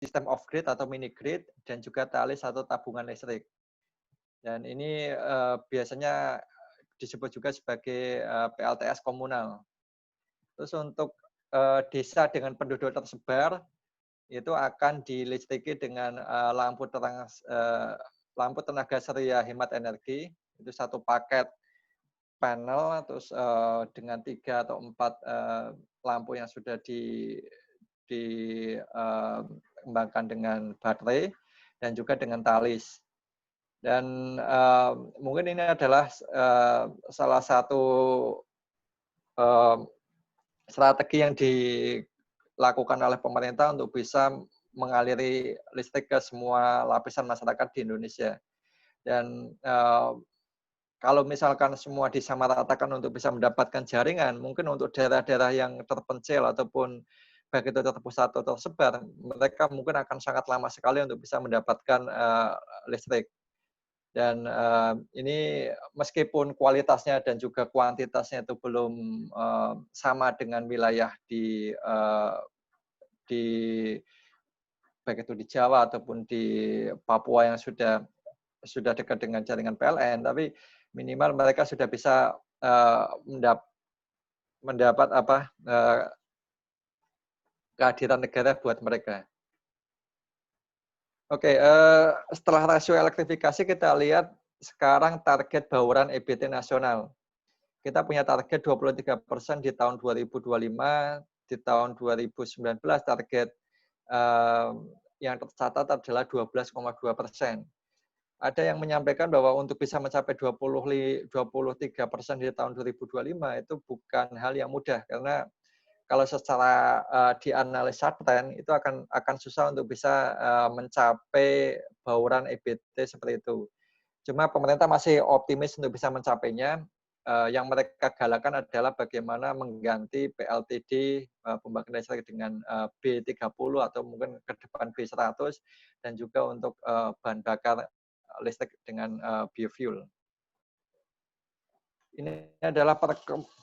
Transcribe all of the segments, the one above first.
sistem off grid atau mini grid, dan juga talis atau tabungan listrik. Dan ini biasanya disebut juga sebagai PLTS komunal. Terus untuk desa dengan penduduk tersebar itu akan dilistriki dengan lampu tenaga surya hemat energi, itu satu paket panel, terus dengan 3 atau 4 lampu yang sudah dikembangkan dengan baterai dan juga dengan talis. Dan mungkin ini adalah salah satu strategi yang dilakukan oleh pemerintah untuk bisa mengaliri listrik ke semua lapisan masyarakat di Indonesia. Dan kalau misalkan semua disamaratakan untuk bisa mendapatkan jaringan, mungkin untuk daerah-daerah yang terpencil ataupun baik itu terpusat atau tersebar, mereka mungkin akan sangat lama sekali untuk bisa mendapatkan listrik. Dan ini meskipun kualitasnya dan juga kuantitasnya itu belum sama dengan wilayah di baik itu di Jawa ataupun di Papua yang sudah dekat dengan jaringan PLN, tapi minimal mereka sudah bisa mendapat kehadiran negara buat mereka. Oke, setelah rasio elektrifikasi kita lihat sekarang target bauran EBT nasional. Kita punya target 23% di tahun 2025, di tahun 2019 target yang tercatat adalah 12,2%. Ada yang menyampaikan bahwa untuk bisa mencapai 23% di tahun 2025 itu bukan hal yang mudah, karena kalau secara dianalisa tren itu akan susah untuk bisa mencapai bauran EBT seperti itu. Cuma pemerintah masih optimis untuk bisa mencapainya. Yang mereka galakan adalah bagaimana mengganti PLTD pembangkit listrik dengan B30 atau mungkin ke depan B100, dan juga untuk bahan bakar listrik dengan biofuel. Ini adalah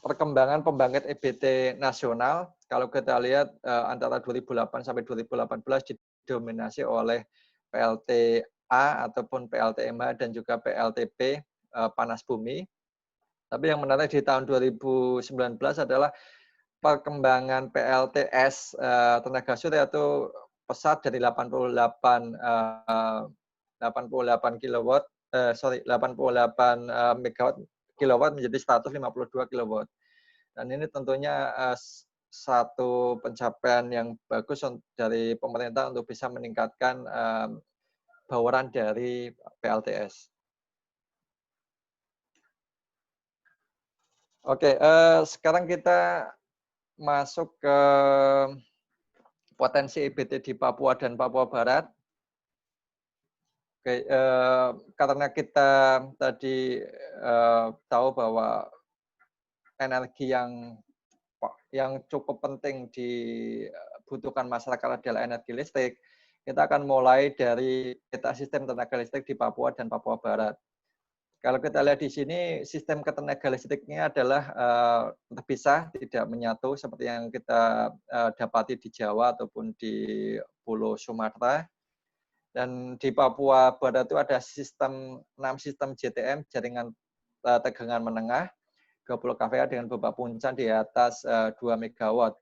perkembangan pembangkit EBT nasional. Kalau kita lihat antara 2008 sampai 2018 didominasi oleh PLTA ataupun PLTMH dan juga PLTP panas bumi. Tapi yang menarik di tahun 2019 adalah perkembangan PLTS tenaga surya itu pesat dari 88 kilowatt 88 megawatt kilowatt menjadi 152 kilowatt. Dan ini tentunya satu pencapaian yang bagus dari pemerintah untuk bisa meningkatkan bauran dari PLTS. Oke, sekarang kita masuk ke potensi EBT di Papua dan Papua Barat. Oke, karena kita tadi tahu bahwa energi yang cukup penting dibutuhkan masyarakat adalah energi listrik, kita akan mulai dari peta sistem tenaga listrik di Papua dan Papua Barat. Kalau kita lihat di sini, sistem ketenaga listriknya adalah terpisah, tidak menyatu seperti yang kita dapati di Jawa ataupun di Pulau Sumatera. Dan di Papua Barat itu ada 6 sistem JTM, jaringan tegangan menengah, 20 kVA dengan beban puncak di atas 2 MW.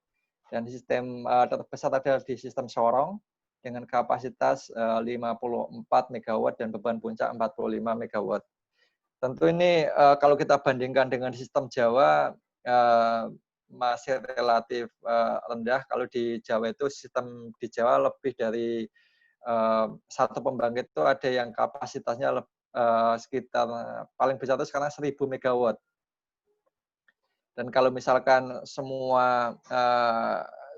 Dan sistem terbesar adalah di sistem Sorong dengan kapasitas 54 MW dan beban puncak 45 MW. Tentu ini kalau kita bandingkan dengan sistem Jawa masih relatif rendah. Kalau di Jawa itu sistem di Jawa lebih dari satu pembangkit itu ada yang kapasitasnya sekitar paling besar itu sekarang 1000 MW. Dan kalau misalkan semua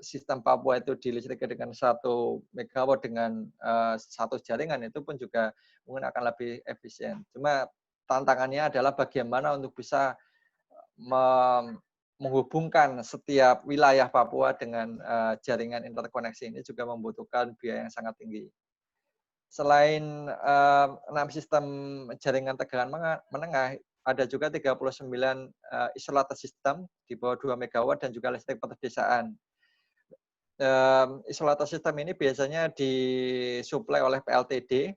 sistem Papua itu dilistriki dengan 1 MW dengan satu jaringan, itu pun juga mungkin akan lebih efisien. Cuma tantangannya adalah bagaimana untuk bisa menghubungkan setiap wilayah Papua dengan jaringan interkoneksi ini juga membutuhkan biaya yang sangat tinggi. Selain 6 sistem jaringan tegangan menengah, ada juga 39 isolator sistem di bawah 2 MW dan juga listrik perdesaan. isolator sistem ini biasanya disuplai oleh PLTD.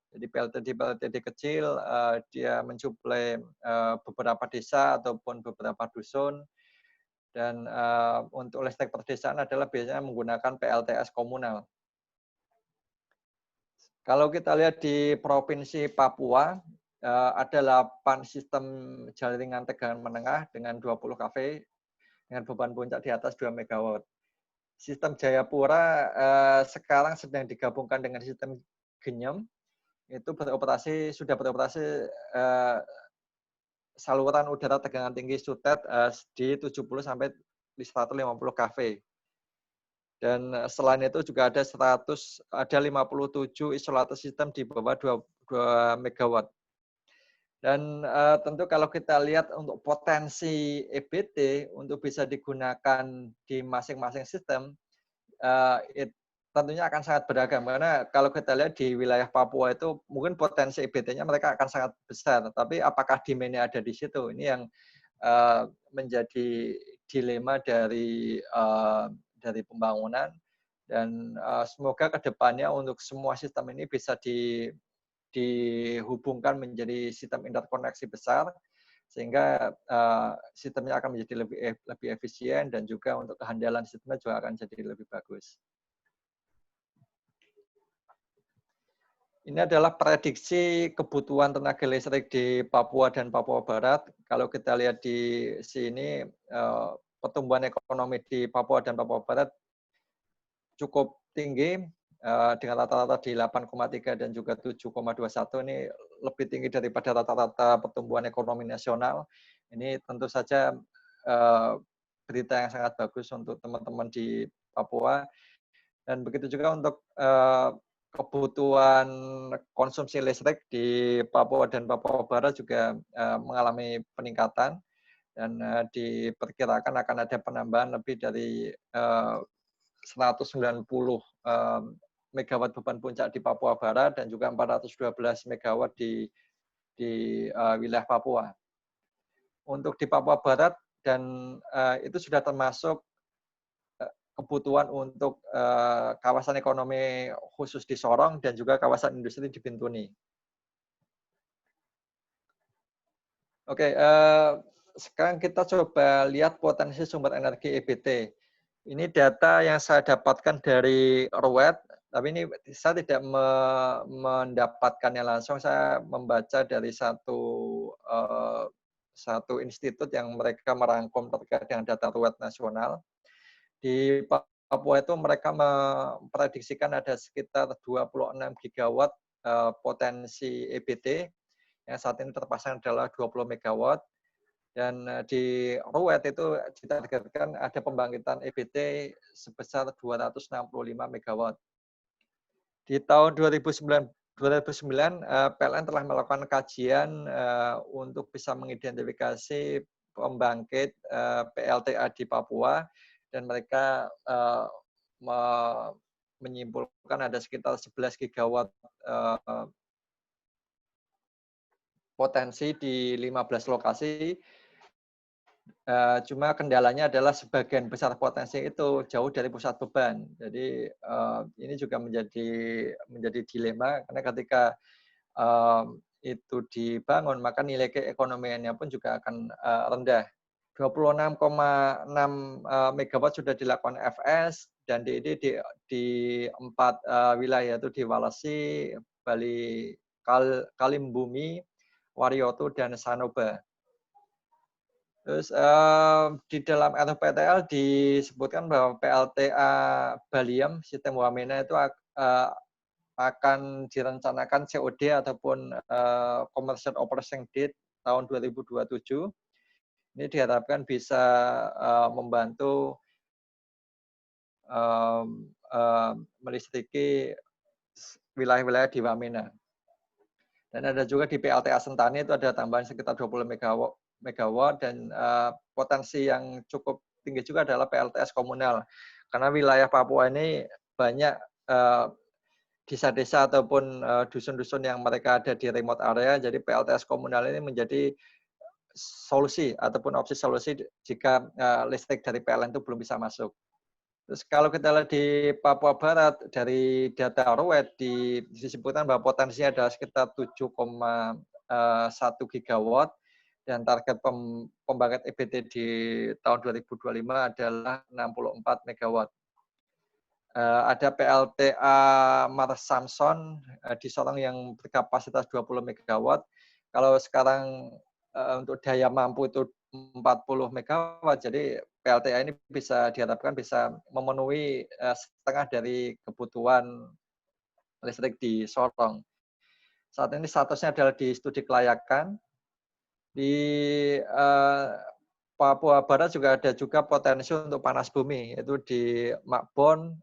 Jadi PLTD kecil, dia mensuplai beberapa desa ataupun beberapa dusun. Dan untuk listrik perdesaan adalah biasanya menggunakan PLTS komunal. Kalau kita lihat di Provinsi Papua, ada 8 sistem jaringan tegangan menengah dengan 20 kV dengan beban puncak di atas 2 MW. Sistem Jayapura sekarang sedang digabungkan dengan sistem Genyem, itu sudah beroperasi saluran udara tegangan tinggi SUTET di 70 sampai 150 kV. Dan selain itu juga ada 57 isolator sistem di bawah 2 MW. Dan tentu kalau kita lihat untuk potensi EBT untuk bisa digunakan di masing-masing sistem, tentunya akan sangat beragam. Karena kalau kita lihat di wilayah Papua itu mungkin potensi EBT-nya mereka akan sangat besar. Tapi apakah demand-nya ada di situ? Ini yang menjadi dilema dari pembangunan. Dan semoga ke depannya untuk semua sistem ini bisa dihubungkan menjadi sistem interkoneksi besar, sehingga sistemnya akan menjadi lebih efisien dan juga untuk kehandalan sistemnya juga akan jadi lebih bagus. Ini adalah prediksi kebutuhan tenaga listrik di Papua dan Papua Barat. Kalau kita lihat di sini, pertumbuhan ekonomi di Papua dan Papua Barat cukup tinggi, dengan rata-rata di 8,3 dan juga 7,21. Ini lebih tinggi daripada rata-rata pertumbuhan ekonomi nasional. Ini tentu saja berita yang sangat bagus untuk teman-teman di Papua. Dan begitu juga untuk kebutuhan konsumsi listrik di Papua dan Papua Barat juga mengalami peningkatan. Dan diperkirakan akan ada penambahan lebih dari 190 megawatt beban puncak di Papua Barat dan juga 412 megawatt di wilayah Papua. Untuk di Papua Barat dan itu sudah termasuk kebutuhan untuk kawasan ekonomi khusus di Sorong dan juga kawasan industri di Bintuni. Oke, sekarang kita coba lihat potensi sumber energi EBT. Ini data yang saya dapatkan dari RUET, tapi ini saya tidak mendapatkannya langsung. Saya membaca dari satu institut yang mereka merangkum terkait dengan data RUET nasional. Di Papua itu mereka memprediksikan ada sekitar 26 gigawatt potensi EBT, yang saat ini terpasang adalah 20 megawatt. Dan di RUET itu ditargetkan ada pembangkitan EBT sebesar 265 megawatt. Di tahun 2009 PLN telah melakukan kajian untuk bisa mengidentifikasi pembangkit PLTA di Papua, dan mereka menyimpulkan ada sekitar 11 gigawatt potensi di 15 lokasi. Cuma kendalanya adalah sebagian besar potensi itu jauh dari pusat beban. Jadi ini juga menjadi dilema, karena ketika itu dibangun maka nilai keekonomiannya pun juga akan rendah. 26,6 megawatt sudah dilakukan FS dan DED di 4 wilayah, yaitu di Walasi, Bali, Kalimbumi, Warioto, dan Sanoba. Terus di dalam RPTL disebutkan bahwa PLTA Baliem sistem Wamena itu akan direncanakan COD ataupun commercial operation date tahun 2027. Ini diharapkan bisa membantu melistriki wilayah-wilayah di Wamena. Dan ada juga di PLTA Sentani itu ada tambahan sekitar 20 megawatt, dan potensi yang cukup tinggi juga adalah PLTS komunal. Karena wilayah Papua ini banyak desa-desa ataupun dusun-dusun yang mereka ada di remote area, jadi PLTS komunal ini menjadi solusi ataupun opsi solusi jika listrik dari PLN itu belum bisa masuk. Terus kalau kita lihat di Papua Barat, dari data ROWED disebutkan bahwa potensinya adalah sekitar 7,1 gigawatt dan target pembangkit EBT di tahun 2025 adalah 64 megawatt. Ada PLTA Mars Samson di Sorong yang berkapasitas 20 megawatt. Kalau sekarang untuk daya mampu itu 40 megawatt, jadi PLTA ini bisa diharapkan bisa memenuhi setengah dari kebutuhan listrik di Sorong. Saat ini statusnya adalah di studi kelayakan. Di Papua Barat juga ada juga potensi untuk panas bumi, yaitu di Makbon,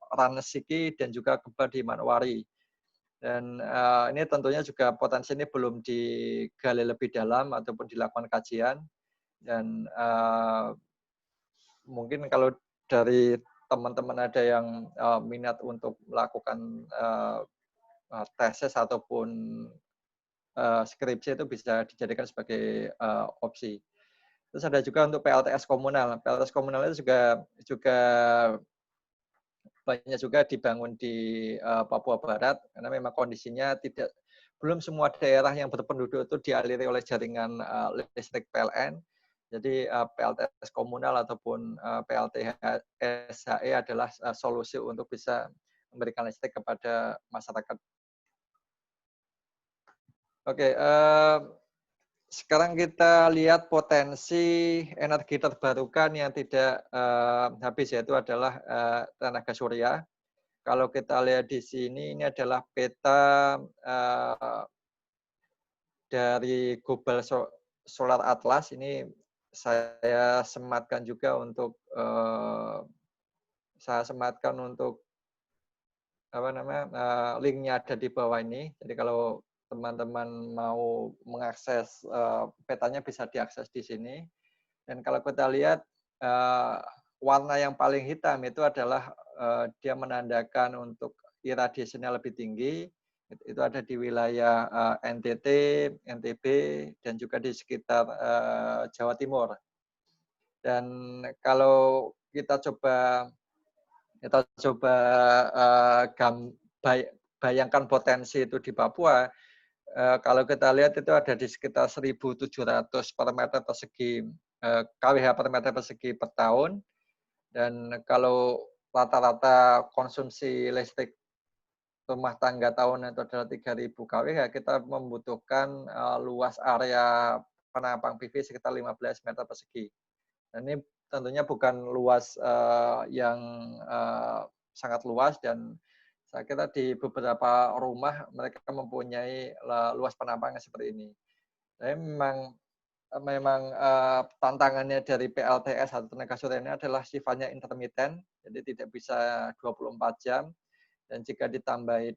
Ranesiki, dan juga Keba di Manowari. Dan ini tentunya juga potensi ini belum digali lebih dalam ataupun dilakukan kajian. Dan mungkin kalau dari teman-teman ada yang minat untuk melakukan tesis ataupun skripsi itu bisa dijadikan sebagai opsi. Terus ada juga untuk PLTS komunal. PLTS komunal itu juga banyak juga dibangun di Papua Barat karena memang kondisinya belum semua daerah yang berpenduduk itu dialiri oleh jaringan listrik PLN. Jadi PLTS komunal ataupun PLTSHE adalah solusi untuk bisa memberikan listrik kepada masyarakat. Oke, sekarang kita lihat potensi energi terbarukan yang tidak habis, yaitu adalah tenaga surya. Kalau kita lihat di sini, ini adalah peta dari Global Solar Atlas. Ini saya sematkan juga untuk linknya ada di bawah ini. Jadi kalau teman-teman mau mengakses petanya bisa diakses di sini. Dan kalau kita lihat warna yang paling hitam itu adalah dia menandakan untuk irradiasinya lebih tinggi. Itu ada di wilayah NTT, NTB, dan juga di sekitar Jawa Timur. Dan kalau kita coba bayangkan potensi itu di Papua, kalau kita lihat itu ada di sekitar 1.700 per meter persegi kWh per meter persegi per tahun. Dan kalau rata-rata konsumsi listrik rumah tangga tahunan itu adalah 3.000 kWh, kita membutuhkan luas area penampang PV sekitar 15 meter persegi. Dan ini tentunya bukan luas yang sangat luas, dan saya kira di beberapa rumah mereka mempunyai luas penampangnya seperti ini. Tapi memang tantangannya dari PLTS atau tenaga surya ini adalah sifatnya intermiten, jadi tidak bisa 24 jam. Dan jika ditambahi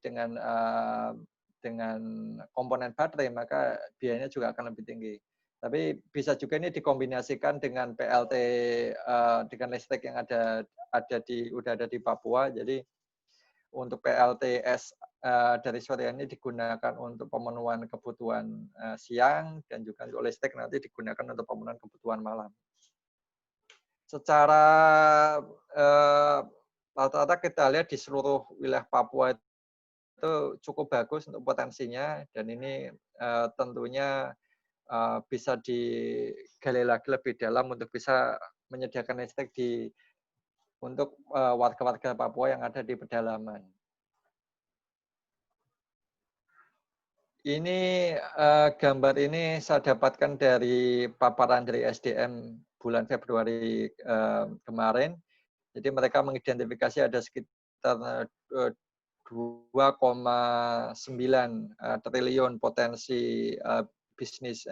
dengan komponen baterai, maka biayanya juga akan lebih tinggi. Tapi bisa juga ini dikombinasikan dengan PLT dengan listrik yang udah ada di Papua. Jadi untuk PLTS dari surya ini digunakan untuk pemenuhan kebutuhan siang, dan juga untuk listrik nanti digunakan untuk pemenuhan kebutuhan malam. Secara rata-rata kita lihat di seluruh wilayah Papua itu cukup bagus untuk potensinya, dan ini tentunya bisa digali lagi lebih dalam untuk bisa menyediakan listrik untuk warga-warga Papua yang ada di pedalaman. Ini gambar ini saya dapatkan dari paparan dari SDM bulan Februari kemarin. Jadi mereka mengidentifikasi ada sekitar 2,9 triliun potensi bisnis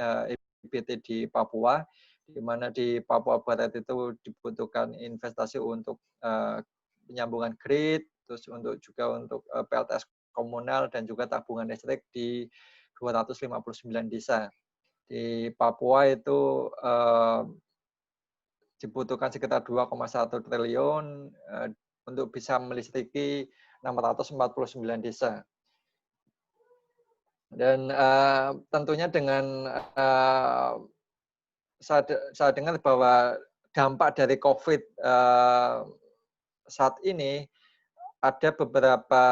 EBT di Papua, di mana di Papua Barat itu dibutuhkan investasi untuk penyambungan grid, terus juga untuk PLTS komunal, dan juga tabungan listrik di 259 desa. Di Papua itu dibutuhkan sekitar 2,1 triliun untuk bisa melistriki 649 desa. Dan tentunya dengan saya dengar bahwa dampak dari COVID saat ini ada beberapa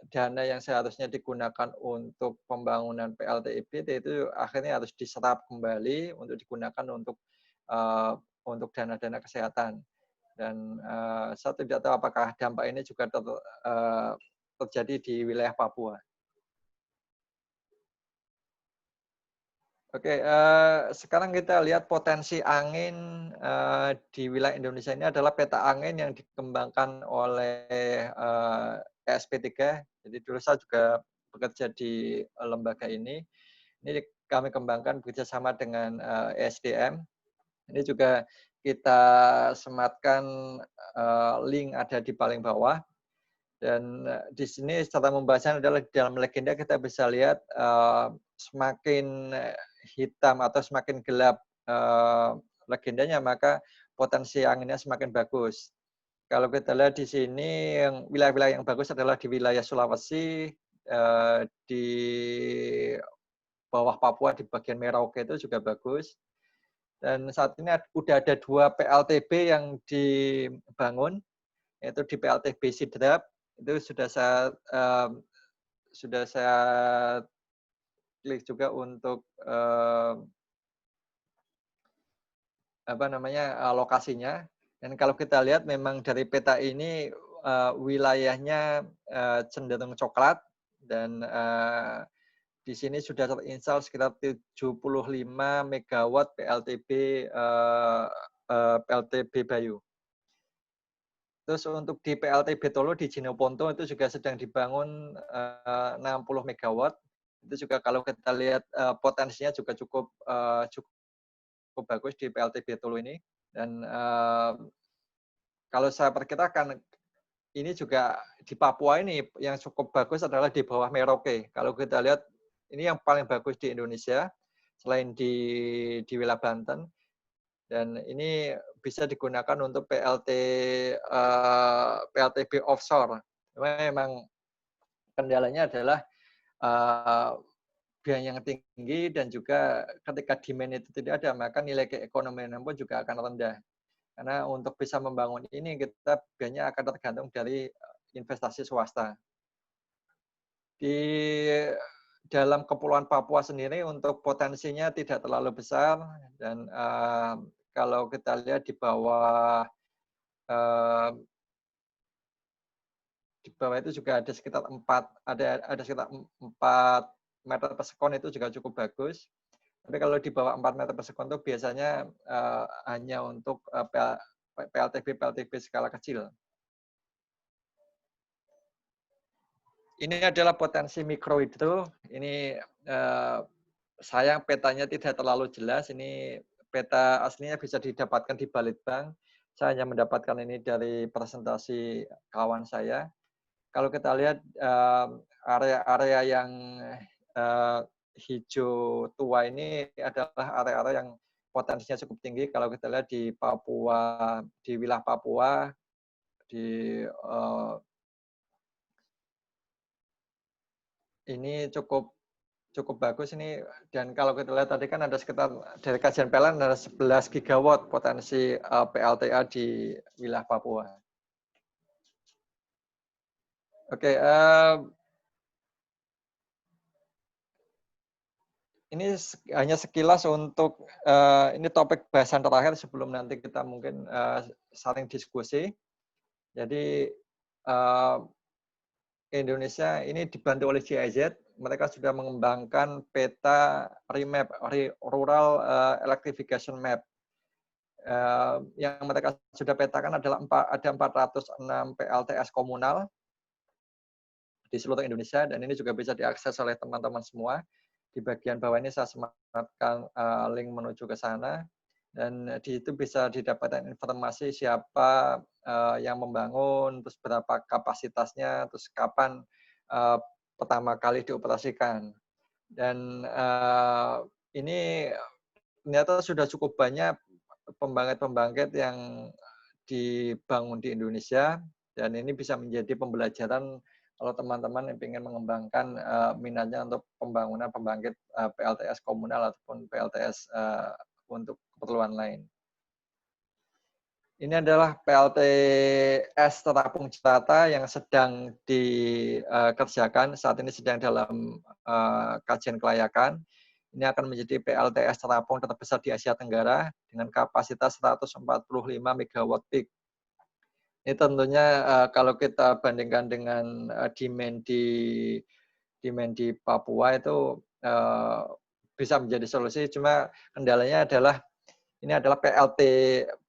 dana yang seharusnya digunakan untuk pembangunan PLTIB itu akhirnya harus diserap kembali untuk digunakan untuk dana-dana kesehatan. Dan saya tidak tahu apakah dampak ini juga terjadi di wilayah Papua. Oke, sekarang kita lihat potensi angin di wilayah Indonesia ini adalah peta angin yang dikembangkan oleh ESP3. Jadi dulu saya juga bekerja di lembaga ini. Ini kami kembangkan bekerjasama dengan ESDM. Ini juga kita sematkan link ada di paling bawah. Dan di sini secara membahasnya adalah di dalam legenda kita bisa lihat semakin hitam atau semakin gelap legendanya, maka potensi anginnya semakin bagus. Kalau kita lihat di sini, wilayah-wilayah yang bagus adalah di wilayah Sulawesi, di bawah Papua, di bagian Merauke itu juga bagus. Dan saat ini sudah ada 2 PLTB yang dibangun, yaitu di PLTB Sidrap, itu sudah saya klik juga untuk lokasinya. Dan kalau kita lihat memang dari peta ini wilayahnya cenderung coklat dan di sini sudah terinstal sekitar 75 megawatt PLTB Bayu. Terus untuk di PLTB Tolo di Jinoponto itu juga sedang dibangun 60 megawatt. Itu juga kalau kita lihat potensinya juga cukup bagus di PLTB Tolo ini. Dan kalau saya perkirakan ini juga di Papua ini yang cukup bagus adalah di bawah Merauke. Kalau kita lihat ini yang paling bagus di Indonesia selain di wilayah Banten. Dan ini bisa digunakan untuk PLTB offshore. Memang kendalanya adalah biaya yang tinggi dan juga ketika demand itu tidak ada, maka nilai keekonomian pun juga akan rendah. Karena untuk bisa membangun ini kita biayanya akan tergantung dari investasi swasta. Di dalam Kepulauan Papua sendiri untuk potensinya tidak terlalu besar dan kalau kita lihat di bawah itu juga ada sekitar 4 meter per sekon itu juga cukup bagus. Tapi kalau di bawah 4 meter per sekon itu biasanya hanya untuk PLTB skala kecil. Ini adalah potensi mikrohidro. Ini sayang petanya tidak terlalu jelas. Ini peta aslinya bisa didapatkan di Balitbank. Saya hanya mendapatkan ini dari presentasi kawan saya. Kalau kita lihat area-area yang hijau tua ini adalah area-area yang potensinya cukup tinggi. Kalau kita lihat di Papua, di wilayah Papua, ini cukup bagus ini. Dan kalau kita lihat tadi kan ada sekitar dari kajian PLN ada 11 gigawatt potensi PLTA di wilayah Papua. Oke, ini hanya sekilas untuk ini topik bahasan terakhir sebelum nanti kita mungkin saling diskusi. Jadi Indonesia ini dibantu oleh GIZ, mereka sudah mengembangkan peta remap, rural electrification map. Yang mereka sudah petakan adalah ada 406 PLTS komunal di seluruh Indonesia dan ini juga bisa diakses oleh teman-teman semua. Di bagian bawah ini saya sematkan link menuju ke sana dan di situ bisa didapatkan informasi siapa yang membangun, terus berapa kapasitasnya, terus kapan pertama kali dioperasikan. Dan ini ternyata sudah cukup banyak pembangkit-pembangkit yang dibangun di Indonesia dan ini bisa menjadi pembelajaran kalau teman-teman yang ingin mengembangkan minatnya untuk pembangunan pembangkit PLTS komunal ataupun PLTS untuk keperluan lain. Ini adalah PLTS terapung Cirata yang sedang dikerjakan, saat ini sedang dalam kajian kelayakan. Ini akan menjadi PLTS terapung terbesar di Asia Tenggara dengan kapasitas 145 megawatt peak. Ini tentunya kalau kita bandingkan dengan demand di Papua itu bisa menjadi solusi, cuma kendalanya adalah ini adalah PLT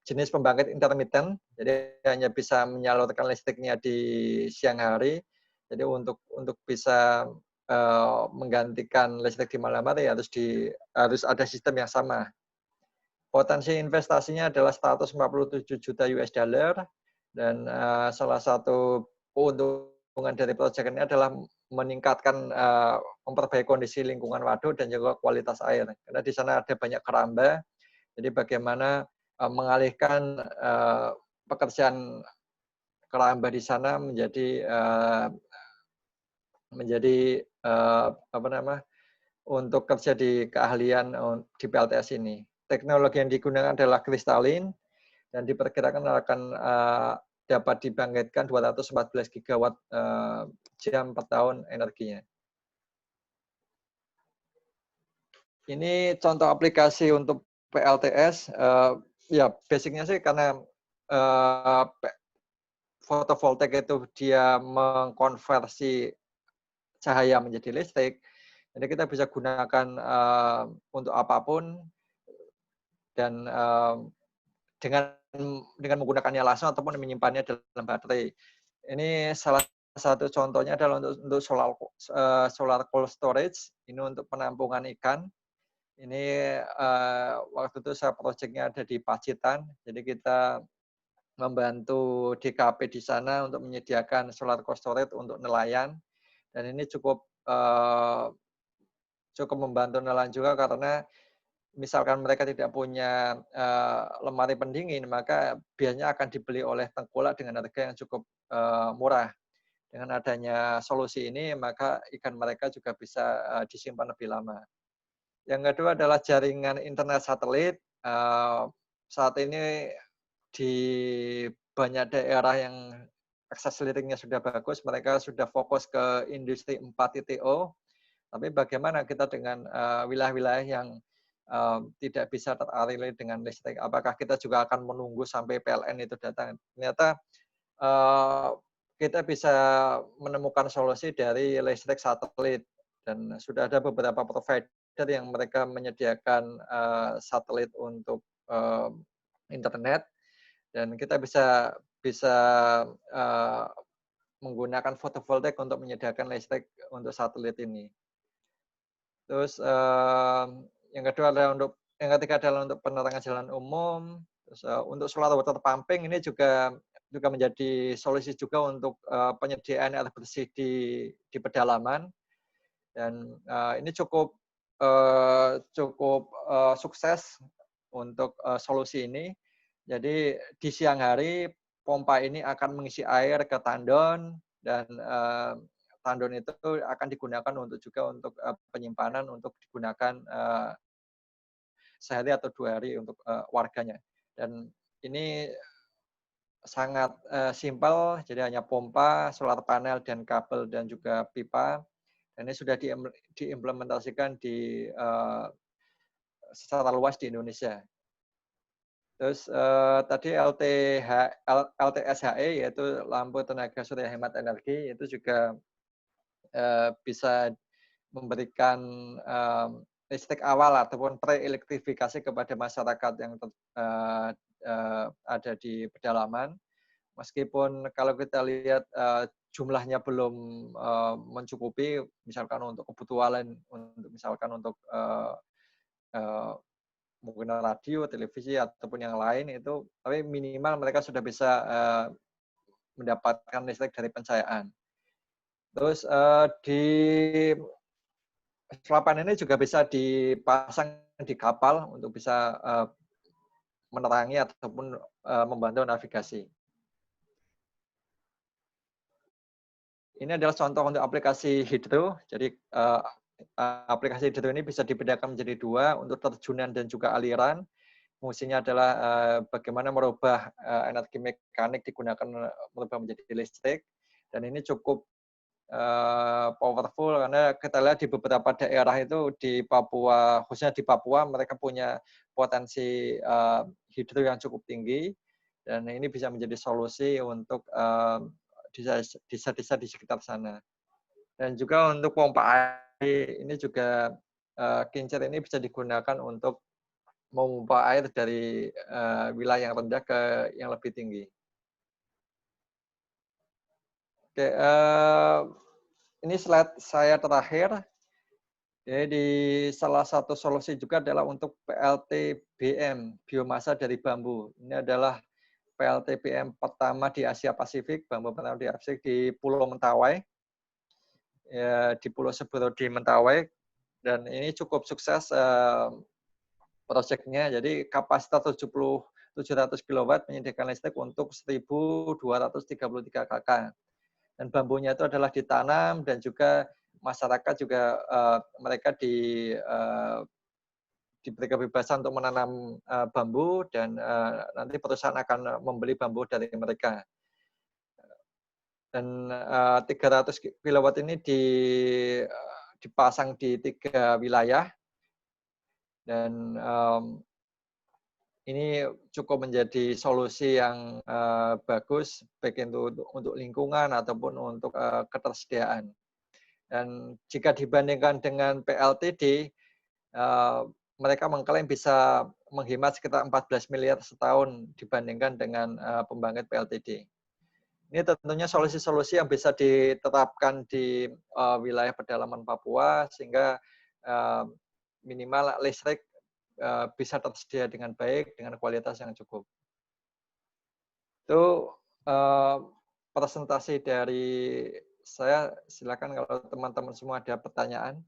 jenis pembangkit intermittent, jadi hanya bisa menyalurkan listriknya di siang hari. Jadi untuk bisa menggantikan listrik di malam hari harus ada sistem yang sama. Potensi investasinya adalah 147 juta US dollar dan salah satu keuntungan dari proyek ini adalah meningkatkan memperbaiki kondisi lingkungan waduk dan juga kualitas air. Karena di sana ada banyak keramba. Jadi bagaimana mengalihkan pekerjaan keramba di sana menjadi untuk kerja di keahlian di PLTS ini. Teknologi yang digunakan adalah kristalin dan diperkirakan akan dapat dibangkitkan 214 gigawatt jam per tahun energinya. Ini contoh aplikasi untuk PLTS. Ya, basicnya sih karena fotovoltaik itu dia mengkonversi cahaya menjadi listrik. Jadi kita bisa gunakan untuk apapun dan dengan menggunakannya langsung ataupun menyimpannya dalam baterai. Ini salah satu contohnya adalah untuk solar cold storage. Ini untuk penampungan ikan. Ini waktu itu saya proyeknya ada di Pacitan. Jadi kita membantu DKP di sana untuk menyediakan solar cold storage untuk nelayan. Dan ini cukup membantu nelayan juga karena misalkan mereka tidak punya lemari pendingin, maka biasanya akan dibeli oleh tengkulak dengan harga yang cukup murah. Dengan adanya solusi ini, maka ikan mereka juga bisa disimpan lebih lama. Yang kedua adalah jaringan internet satelit. Saat ini di banyak daerah yang akses listriknya sudah bagus, mereka sudah fokus ke industri 4.0. Tapi bagaimana kita dengan wilayah-wilayah yang tidak bisa teraliri dengan listrik? Apakah kita juga akan menunggu sampai PLN itu datang? Ternyata kita bisa menemukan solusi dari listrik satelit dan sudah ada beberapa provider yang mereka menyediakan satelit untuk internet dan kita bisa menggunakan fotovoltaik untuk menyediakan listrik untuk satelit ini. Terus yang ketiga adalah untuk penerangan jalan umum. Terus untuk solar water pumping ini juga menjadi solusi juga untuk penyediaan air bersih di pedalaman. Dan ini cukup sukses untuk solusi ini. Jadi di siang hari pompa ini akan mengisi air ke tandon dan tandon itu akan digunakan untuk penyimpanan untuk digunakan sehari atau 2 hari untuk warganya. Dan ini sangat simpel, jadi hanya pompa, solar panel, dan kabel, dan juga pipa. Dan ini sudah diimplementasikan secara luas di Indonesia. Terus tadi LTSHE, yaitu lampu tenaga surya hemat energi, itu juga bisa memberikan listrik awal ataupun pre-elektrifikasi kepada masyarakat yang ada di pedalaman. Meskipun kalau kita lihat jumlahnya belum mencukupi, misalkan untuk kebutuhan, misalkan untuk menggunakan radio, televisi ataupun yang lain itu, tapi minimal mereka sudah bisa mendapatkan listrik dari pencahayaan. Terus di selapan ini juga bisa dipasang di kapal untuk bisa menerangi ataupun membantu navigasi. Ini adalah contoh untuk aplikasi hidro. Jadi aplikasi hidro ini bisa dibedakan menjadi 2 untuk terjunan dan juga aliran. fungsinya adalah bagaimana merubah energi mekanik digunakan merubah menjadi listrik, dan ini cukup powerful karena kita lihat di beberapa daerah itu di Papua, khususnya di Papua, mereka punya potensi hidro yang cukup tinggi, dan ini bisa menjadi solusi untuk desa-desa di sekitar sana. Dan juga untuk pompa air ini juga Kincir ini bisa digunakan untuk memompa air dari wilayah yang rendah ke yang lebih tinggi. Oke, ini slide saya terakhir. Jadi salah satu solusi juga adalah untuk PLTBM, biomasa dari bambu. Ini adalah PLTBM pertama di Asia Pasifik, bambu pertama di Asia Pasifik di Pulau Mentawai, ya, di Pulau Seburo di Mentawai, dan ini cukup sukses proyeknya. Jadi kapasitas 700 kW menyediakan listrik untuk 1.233 KK. Dan bambunya itu adalah ditanam dan juga masyarakat juga mereka diberi kebebasan untuk menanam bambu dan nanti perusahaan akan membeli bambu dari mereka. Dan 300 kW ini dipasang di 3 wilayah dan ini cukup menjadi solusi yang bagus baik itu untuk lingkungan ataupun untuk ketersediaan. Dan jika dibandingkan dengan PLTD, mereka mengklaim bisa menghemat sekitar 14 miliar setahun dibandingkan dengan pembangkit PLTD. Ini tentunya solusi-solusi yang bisa diterapkan di wilayah pedalaman Papua sehingga minimal listrik bisa tersedia dengan baik, dengan kualitas yang cukup. Itu presentasi dari saya. Silakan kalau teman-teman semua ada pertanyaan.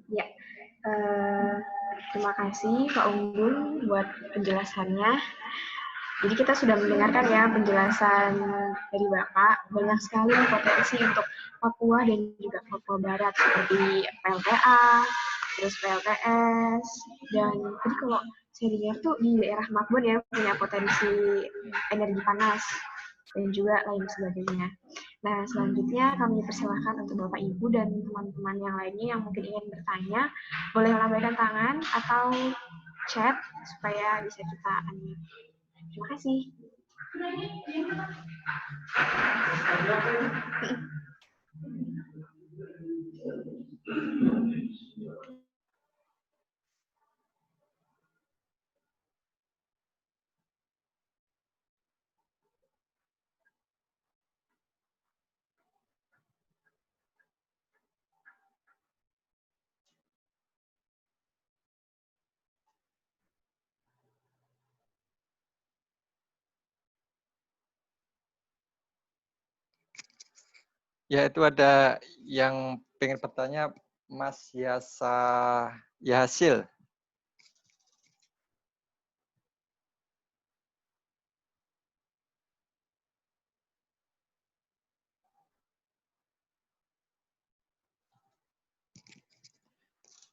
Ya, terima kasih Pak Unggul buat penjelasannya. Jadi kita sudah mendengarkan ya penjelasan dari Bapak, banyak sekali potensi untuk Papua dan juga Papua Barat seperti PLTA, terus PLTS, dan tadi kalau saya dengar tuh di daerah Makbon ya punya potensi energi panas dan juga lain sebagainya. Nah, selanjutnya kami persilahkan untuk Bapak Ibu dan teman-teman yang lainnya yang mungkin ingin bertanya, boleh melambaikan tangan atau chat supaya bisa kita unmute. Terima kasih. Ya, itu ada yang pengen bertanya, Mas Yasa Yasil.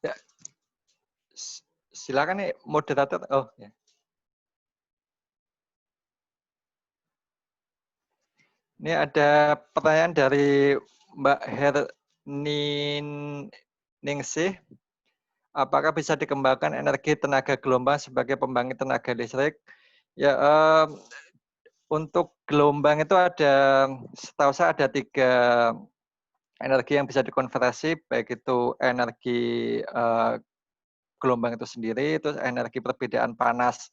Ya, silakan nih moderator. Oh, ya. Ini ada pertanyaan dari Mbak Herningsih. Apakah bisa dikembangkan energi tenaga gelombang sebagai pembangkit tenaga listrik? Ya, untuk gelombang itu ada, setahu saya ada 3 energi yang bisa dikonversi, baik itu energi gelombang itu sendiri, terus energi perbedaan panas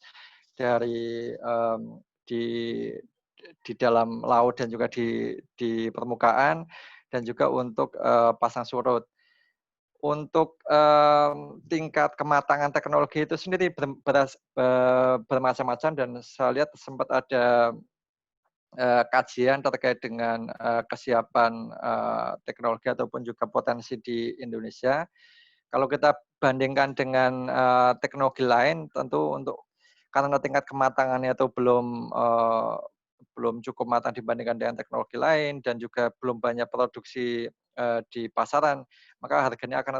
dari di dalam laut dan juga di permukaan, dan juga untuk pasang surut. Untuk tingkat kematangan teknologi itu sendiri bermacam-macam, dan saya lihat sempat ada kajian terkait dengan kesiapan teknologi ataupun juga potensi di Indonesia. Kalau kita bandingkan dengan teknologi lain, tentu karena tingkat kematangannya itu belum cukup matang dibandingkan dengan teknologi lain dan juga belum banyak produksi di pasaran, maka harganya akan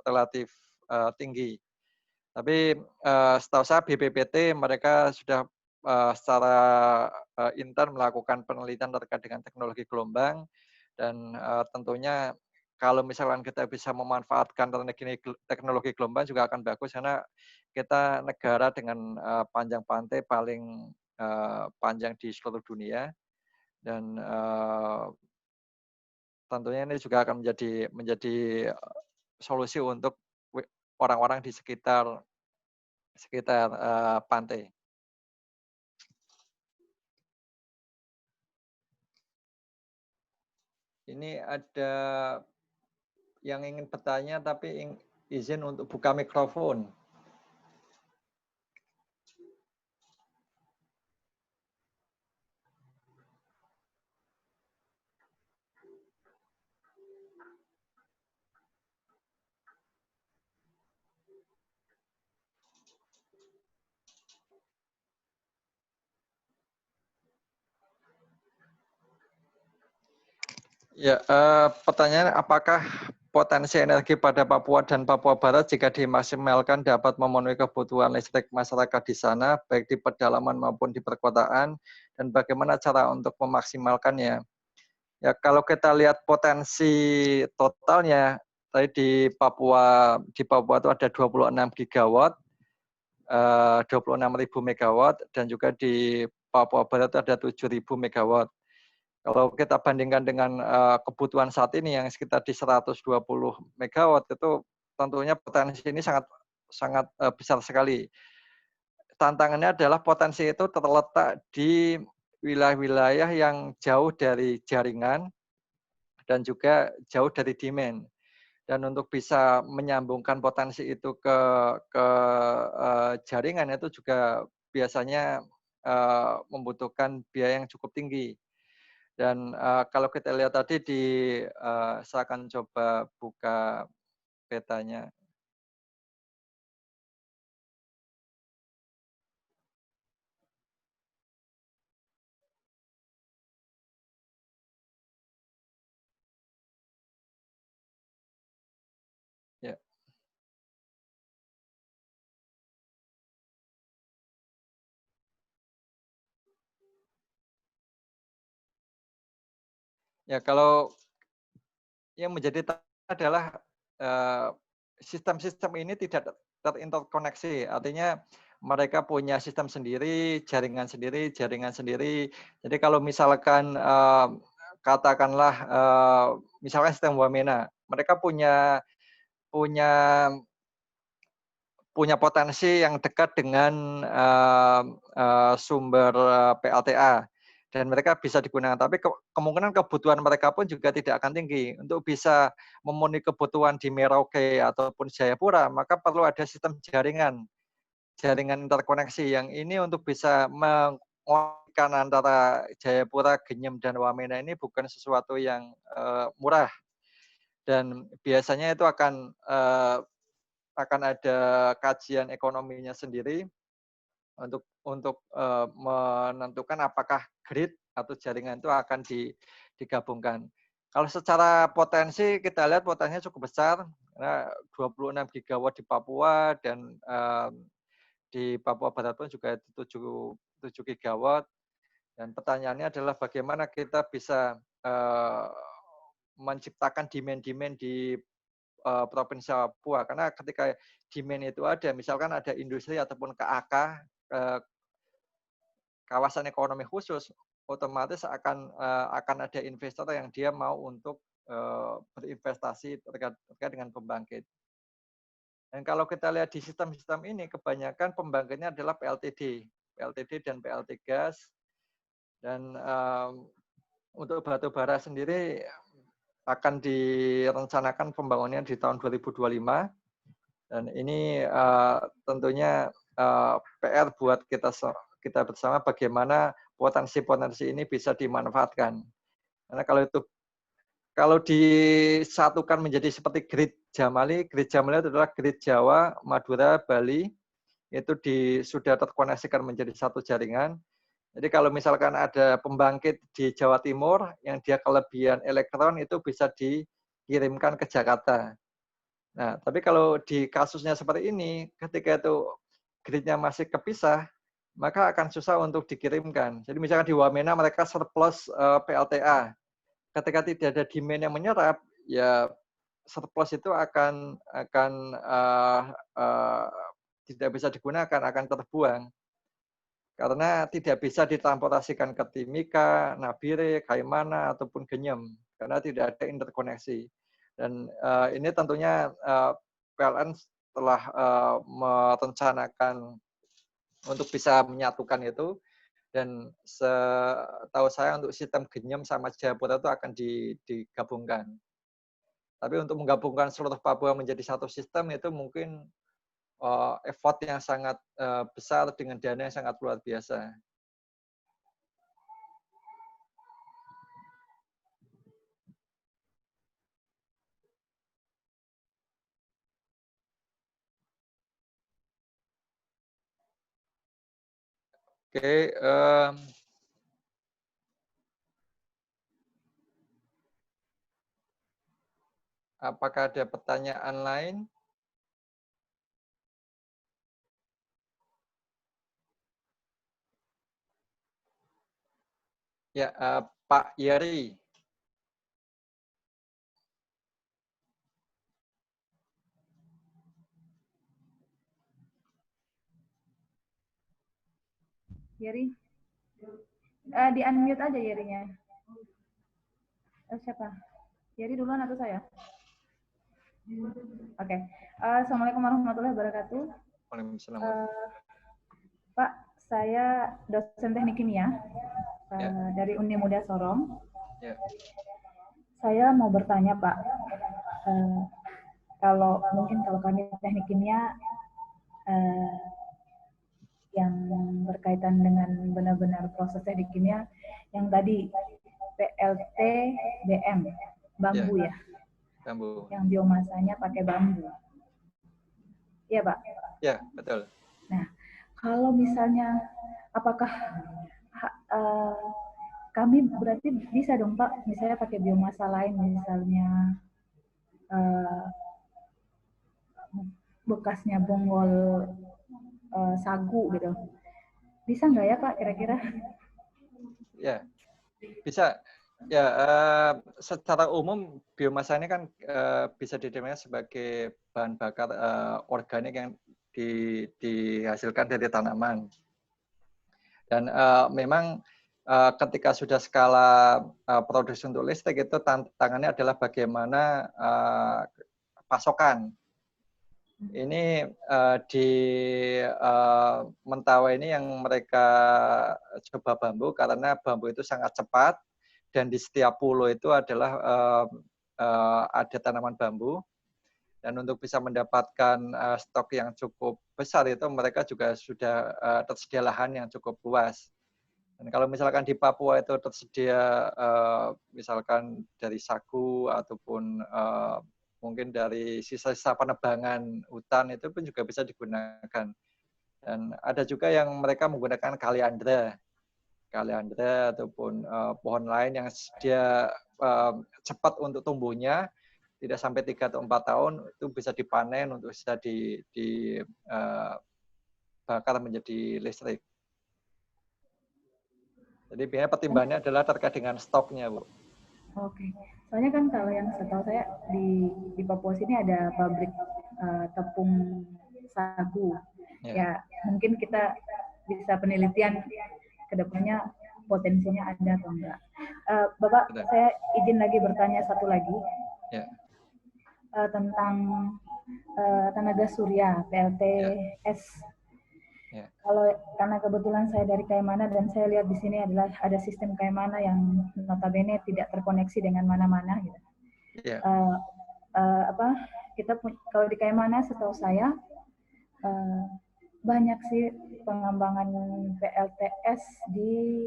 relatif tinggi. Tapi setahu saya BPPT mereka sudah secara intern melakukan penelitian terkait dengan teknologi gelombang dan tentunya kalau misalkan kita bisa memanfaatkan teknologi gelombang juga akan bagus karena kita negara dengan panjang pantai paling panjang di seluruh dunia dan tentunya ini juga akan menjadi solusi untuk orang-orang di sekitar pantai. Ini ada yang ingin bertanya tapi izin untuk buka mikrofon. Ya, pertanyaan apakah potensi energi pada Papua dan Papua Barat jika dimaksimalkan dapat memenuhi kebutuhan listrik masyarakat di sana, baik di pedalaman maupun di perkotaan, dan bagaimana cara untuk memaksimalkannya? Ya, kalau kita lihat potensi totalnya, tadi di Papua itu ada 26 gigawatt, 26.000 megawatt, dan juga di Papua Barat itu ada 7.000 megawatt. Kalau kita bandingkan dengan kebutuhan saat ini yang sekitar di 120 megawatt itu tentunya potensi ini sangat besar sekali. Tantangannya adalah potensi itu terletak di wilayah-wilayah yang jauh dari jaringan dan juga jauh dari demand. Dan untuk bisa menyambungkan potensi itu ke jaringan itu juga biasanya membutuhkan biaya yang cukup tinggi. Dan kalau kita lihat tadi saya akan coba buka petanya. Ya. Ya, kalau yang menjadi adalah sistem-sistem ini tidak terinterkoneksi. Artinya mereka punya sistem sendiri, jaringan sendiri. Jadi kalau misalkan katakanlah misalkan sistem Wamena, mereka punya potensi yang dekat dengan sumber PLTA dan mereka bisa digunakan. Tapi kemungkinan kebutuhan mereka pun juga tidak akan tinggi. Untuk bisa memenuhi kebutuhan di Merauke ataupun Jayapura, maka perlu ada sistem jaringan interkoneksi yang ini untuk bisa mengoneksikan antara Jayapura, Genyem, dan Wamena ini bukan sesuatu yang murah. Dan biasanya itu akan ada kajian ekonominya sendiri untuk menentukan apakah grid atau jaringan itu akan digabungkan. Kalau secara potensi kita lihat potensinya cukup besar, karena 26 gigawatt di Papua dan di Papua Barat pun juga 7 gigawatt. Dan pertanyaannya adalah bagaimana kita bisa menciptakan demand-demand di Provinsi Papua. Karena ketika demand itu ada, misalkan ada industri ataupun KAK, kawasan ekonomi khusus, otomatis akan ada investor yang dia mau untuk berinvestasi terkait dengan pembangkit. Dan kalau kita lihat di sistem-sistem ini, kebanyakan pembangkitnya adalah PLTD dan PLT gas. Dan untuk batu bara sendiri akan direncanakan pembangunannya di tahun 2025. Dan ini tentunya PR buat kita kita bersama bagaimana potensi-potensi ini bisa dimanfaatkan. Karena kalau disatukan menjadi seperti grid Jamali itu adalah grid Jawa, Madura, Bali, itu sudah terkoneksikan menjadi satu jaringan. Jadi kalau misalkan ada pembangkit di Jawa Timur yang dia kelebihan elektron itu bisa dikirimkan ke Jakarta. Nah, tapi kalau di kasusnya seperti ini, ketika itu gridnya masih kepisah, maka akan susah untuk dikirimkan. Jadi misalkan di Wamena mereka surplus PLTA. Ketika tidak ada demand yang menyerap, ya surplus itu akan tidak bisa digunakan, akan terbuang. Karena tidak bisa ditransportasikan ke Timika, Nabire, Kaimana, ataupun Genyem. Karena tidak ada interkoneksi. Dan ini tentunya PLN telah merencanakan untuk bisa menyatukan itu. Dan setahu saya untuk sistem Genyem sama Jayapura itu akan digabungkan. Tapi untuk menggabungkan seluruh Papua menjadi satu sistem itu mungkin effort yang sangat besar dengan dana yang sangat luar biasa. Oke, apakah ada pertanyaan lain? Ya, Pak Yeri. Yeri, di-unmute aja Yerinya. Siapa? Yeri duluan atau saya? Oke. Assalamualaikum warahmatullahi wabarakatuh. Waalaikumsalam. Pak, saya dosen teknik kimia dari Uni Muda Sorong. Ya. Saya mau bertanya Pak, kalau kami teknik kimia yang berkaitan dengan benar-benar proses teknik kimia, yang tadi PLTBM, bambu ya? Bambu. Yang biomasanya pakai bambu. Iya Pak? Ya, betul. Nah, kalau misalnya, apakah kami berarti bisa dong Pak, misalnya pakai biomasa lain, misalnya bekasnya bonggol sagu gitu. Bisa nggak ya Pak kira-kira? Ya, bisa. Ya, secara umum biomasa ini kan bisa didefinisikan sebagai bahan bakar organik yang dihasilkan dari tanaman. Dan memang ketika sudah skala produksi untuk listrik itu tantangannya adalah bagaimana pasokan. Ini di Mentawai ini yang mereka coba bambu karena bambu itu sangat cepat dan di setiap pulau itu adalah ada tanaman bambu. Dan untuk bisa mendapatkan stok yang cukup besar itu mereka juga sudah tersedia lahan yang cukup luas. Dan kalau misalkan di Papua itu tersedia misalkan dari sagu ataupun mungkin dari sisa-sisa penebangan hutan itu pun juga bisa digunakan. Dan ada juga yang mereka menggunakan kaliandra ataupun pohon lain yang dia cepat untuk tumbuhnya, tidak sampai 3 atau 4 tahun itu bisa dipanen untuk bisa dibakar menjadi listrik. Jadi biasanya pertimbangannya adalah terkait dengan stoknya, Bu. Oke. Soalnya kan kalau yang setahu saya di Papua sini ada pabrik tepung sagu. Ya, mungkin kita bisa penelitian ke depannya potensinya ada atau enggak. Bapak, saya izin lagi bertanya satu lagi. Ya. Tentang tenaga surya, PLTS. Ya. Kalau karena kebetulan saya dari Kaimana dan saya lihat di sini adalah ada sistem Kaimana yang notabene tidak terkoneksi dengan mana-mana gitu. Ya. Kita kalau di Kaimana setahu saya banyak sih pengembangan PLTS di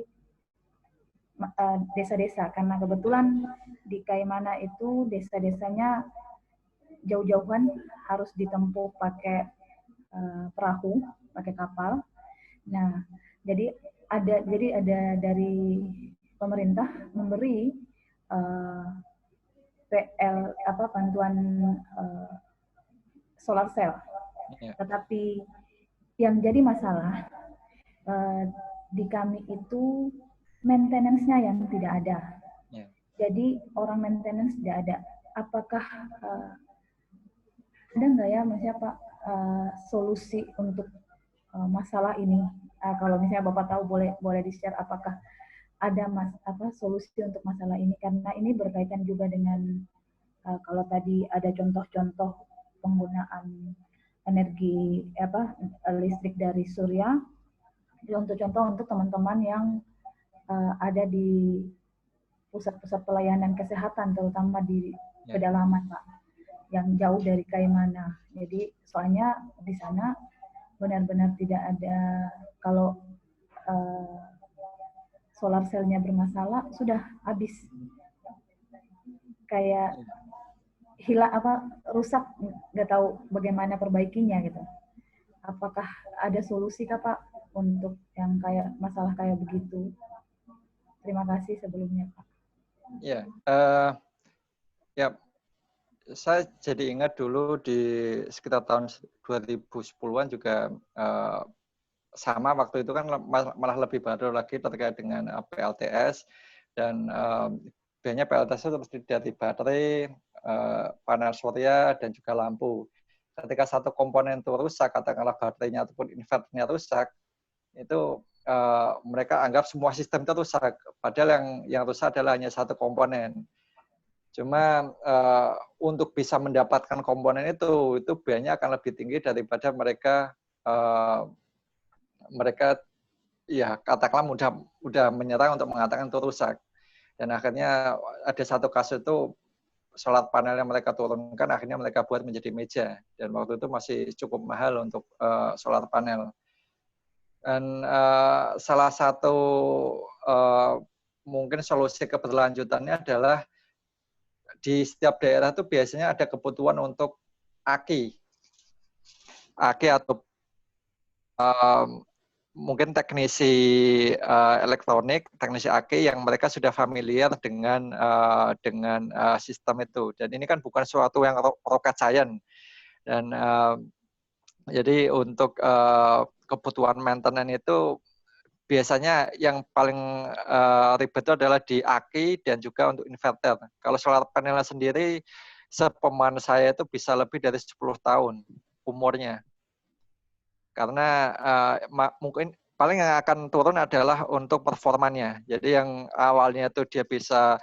desa-desa, karena kebetulan di Kaimana itu desa-desanya jauh-jauhan, harus ditempuh pakai perahu, pakai kapal. Nah, jadi ada dari pemerintah memberi PL bantuan solar cell. Tetapi yang jadi masalah di kami itu maintenance-nya yang tidak ada. Jadi orang maintenance tidak ada. Apakah ada nggak ya, maksudnya Pak, solusi untuk masalah ini? Kalau misalnya Bapak tahu, boleh di-share apakah ada solusi untuk masalah ini, karena ini berkaitan juga dengan kalau tadi ada contoh-contoh penggunaan energi listrik dari surya, untuk contoh untuk teman-teman yang ada di pusat-pusat pelayanan kesehatan, terutama di pedalaman, Pak, yang jauh dari Kaimana. Jadi soalnya di sana benar-benar tidak ada, kalau solar cell-nya bermasalah sudah habis, kayak rusak, nggak tahu bagaimana perbaikinya gitu. Apakah ada solusi kah Pak untuk yang kayak masalah kayak begitu? Terima kasih sebelumnya Pak. Ya, ya, saya jadi ingat dulu di sekitar tahun 2010-an juga sama, waktu itu kan malah lebih baru lagi terkait dengan PLTS, dan biasanya PLTS itu terdiri dari baterai, panel surya, dan juga lampu. Ketika satu komponen itu rusak, katakanlah baterainya ataupun inverternya rusak, itu mereka anggap semua sistem itu rusak, padahal yang rusak adalah hanya satu komponen. Cuma untuk bisa mendapatkan komponen itu biayanya akan lebih tinggi daripada mereka ya katakanlah udah menyerang untuk mengatakan itu rusak. Dan akhirnya ada satu kasus itu solar panel yang mereka turunkan akhirnya mereka buat menjadi meja, dan waktu itu masih cukup mahal untuk solar panel. Dan salah satu mungkin solusi keberlanjutannya adalah di setiap daerah itu biasanya ada kebutuhan untuk aki atau mungkin teknisi elektronik, teknisi aki yang mereka sudah familiar dengan sistem itu. Dan ini kan bukan suatu yang rocket science. Dan jadi untuk kebutuhan maintenance itu biasanya yang paling ribet itu adalah di aki dan juga untuk inverter. Kalau solar panel sendiri, sepemahaman saya itu bisa lebih dari 10 tahun umurnya. Karena mungkin paling yang akan turun adalah untuk performanya. Jadi yang awalnya itu dia bisa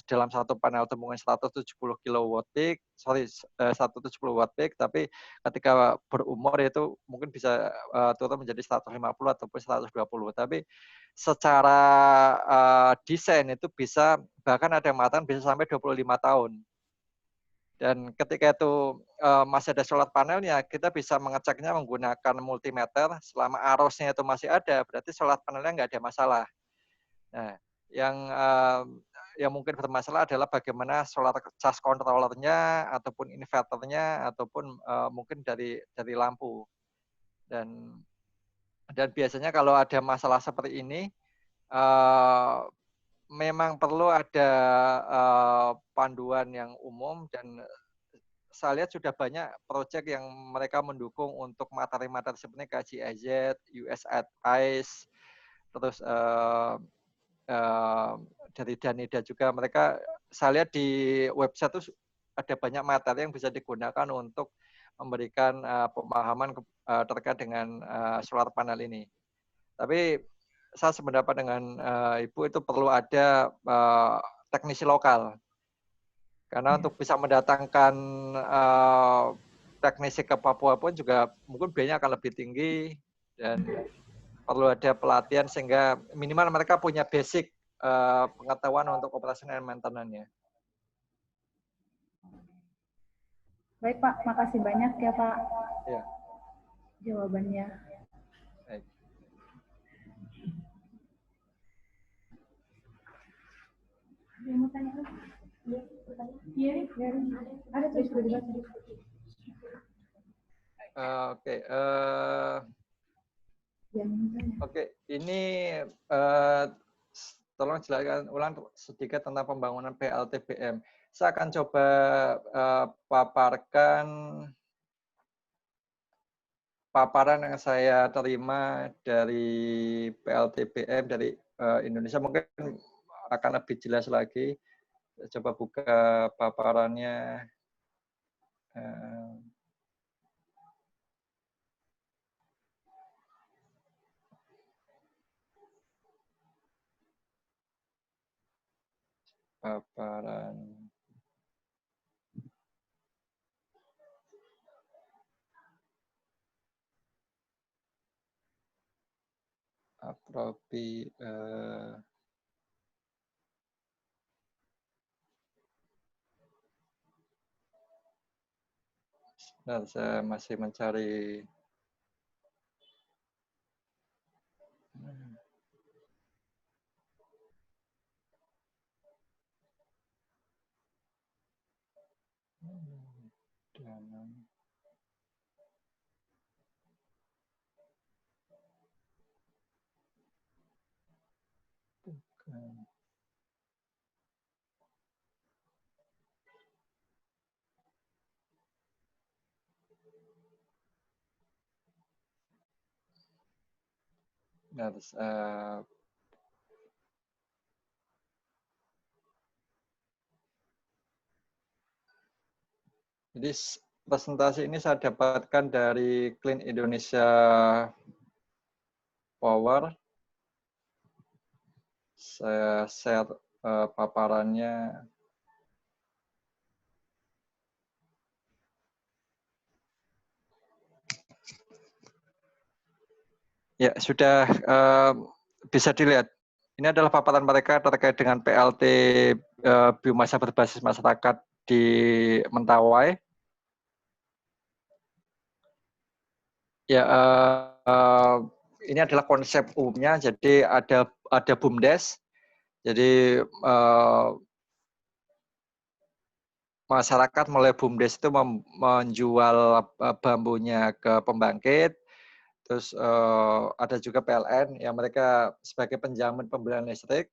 dalam satu panel itu mungkin 170 kW peak, 170 watt peak, tapi ketika berumur itu mungkin bisa turun menjadi 150 ataupun 120. Tapi secara desain itu bisa, bahkan ada yang mengatakan bisa sampai 25 tahun. Dan ketika itu masih ada solar panelnya, kita bisa mengeceknya menggunakan multimeter. Selama arusnya itu masih ada, berarti solar panelnya nggak ada masalah. Nah, yang mungkin bermasalah adalah bagaimana solar charge controllernya, ataupun inverternya, ataupun mungkin dari lampu. Dan biasanya kalau ada masalah seperti ini, memang perlu ada panduan yang umum, dan saya lihat sudah banyak proyek yang mereka mendukung untuk materi-materi seperti KJIZ, USAID, terus dari Danida juga. Mereka, saya lihat di website itu ada banyak materi yang bisa digunakan untuk memberikan pemahaman terkait dengan solar panel ini. Tapi saya sependapat dengan Ibu, itu perlu ada teknisi lokal. Karena untuk bisa mendatangkan teknisi ke Papua pun juga mungkin biayanya akan lebih tinggi, dan perlu ada pelatihan sehingga minimal mereka punya basic pengetahuan untuk operasi dan maintenance-nya. Baik Pak, makasih banyak ya Pak. Ya. jawabannya. Baik. Ada yang mau tanya? Iya, ada tuh sudah dibaca. Oke, oke, ini tolong jelaskan ulang sedikit tentang pembangunan PLTBM. Saya akan coba paparkan paparan yang saya terima dari PLTBM dari Indonesia. Mungkin akan lebih jelas lagi. Coba buka paparannya. Paparan apropi dan saya masih mencari jadi presentasi ini saya dapatkan dari Clean Indonesia Power. Saya share paparannya. Ya, sudah bisa dilihat. Ini adalah paparan mereka terkait dengan PLT biomasa berbasis masyarakat di Mentawai. Ya, ini adalah konsep umumnya. Jadi ada BUMDes. Jadi masyarakat melalui BUMDes itu menjual bambunya ke pembangkit. Terus ada juga PLN yang mereka sebagai penjamin pembelian listrik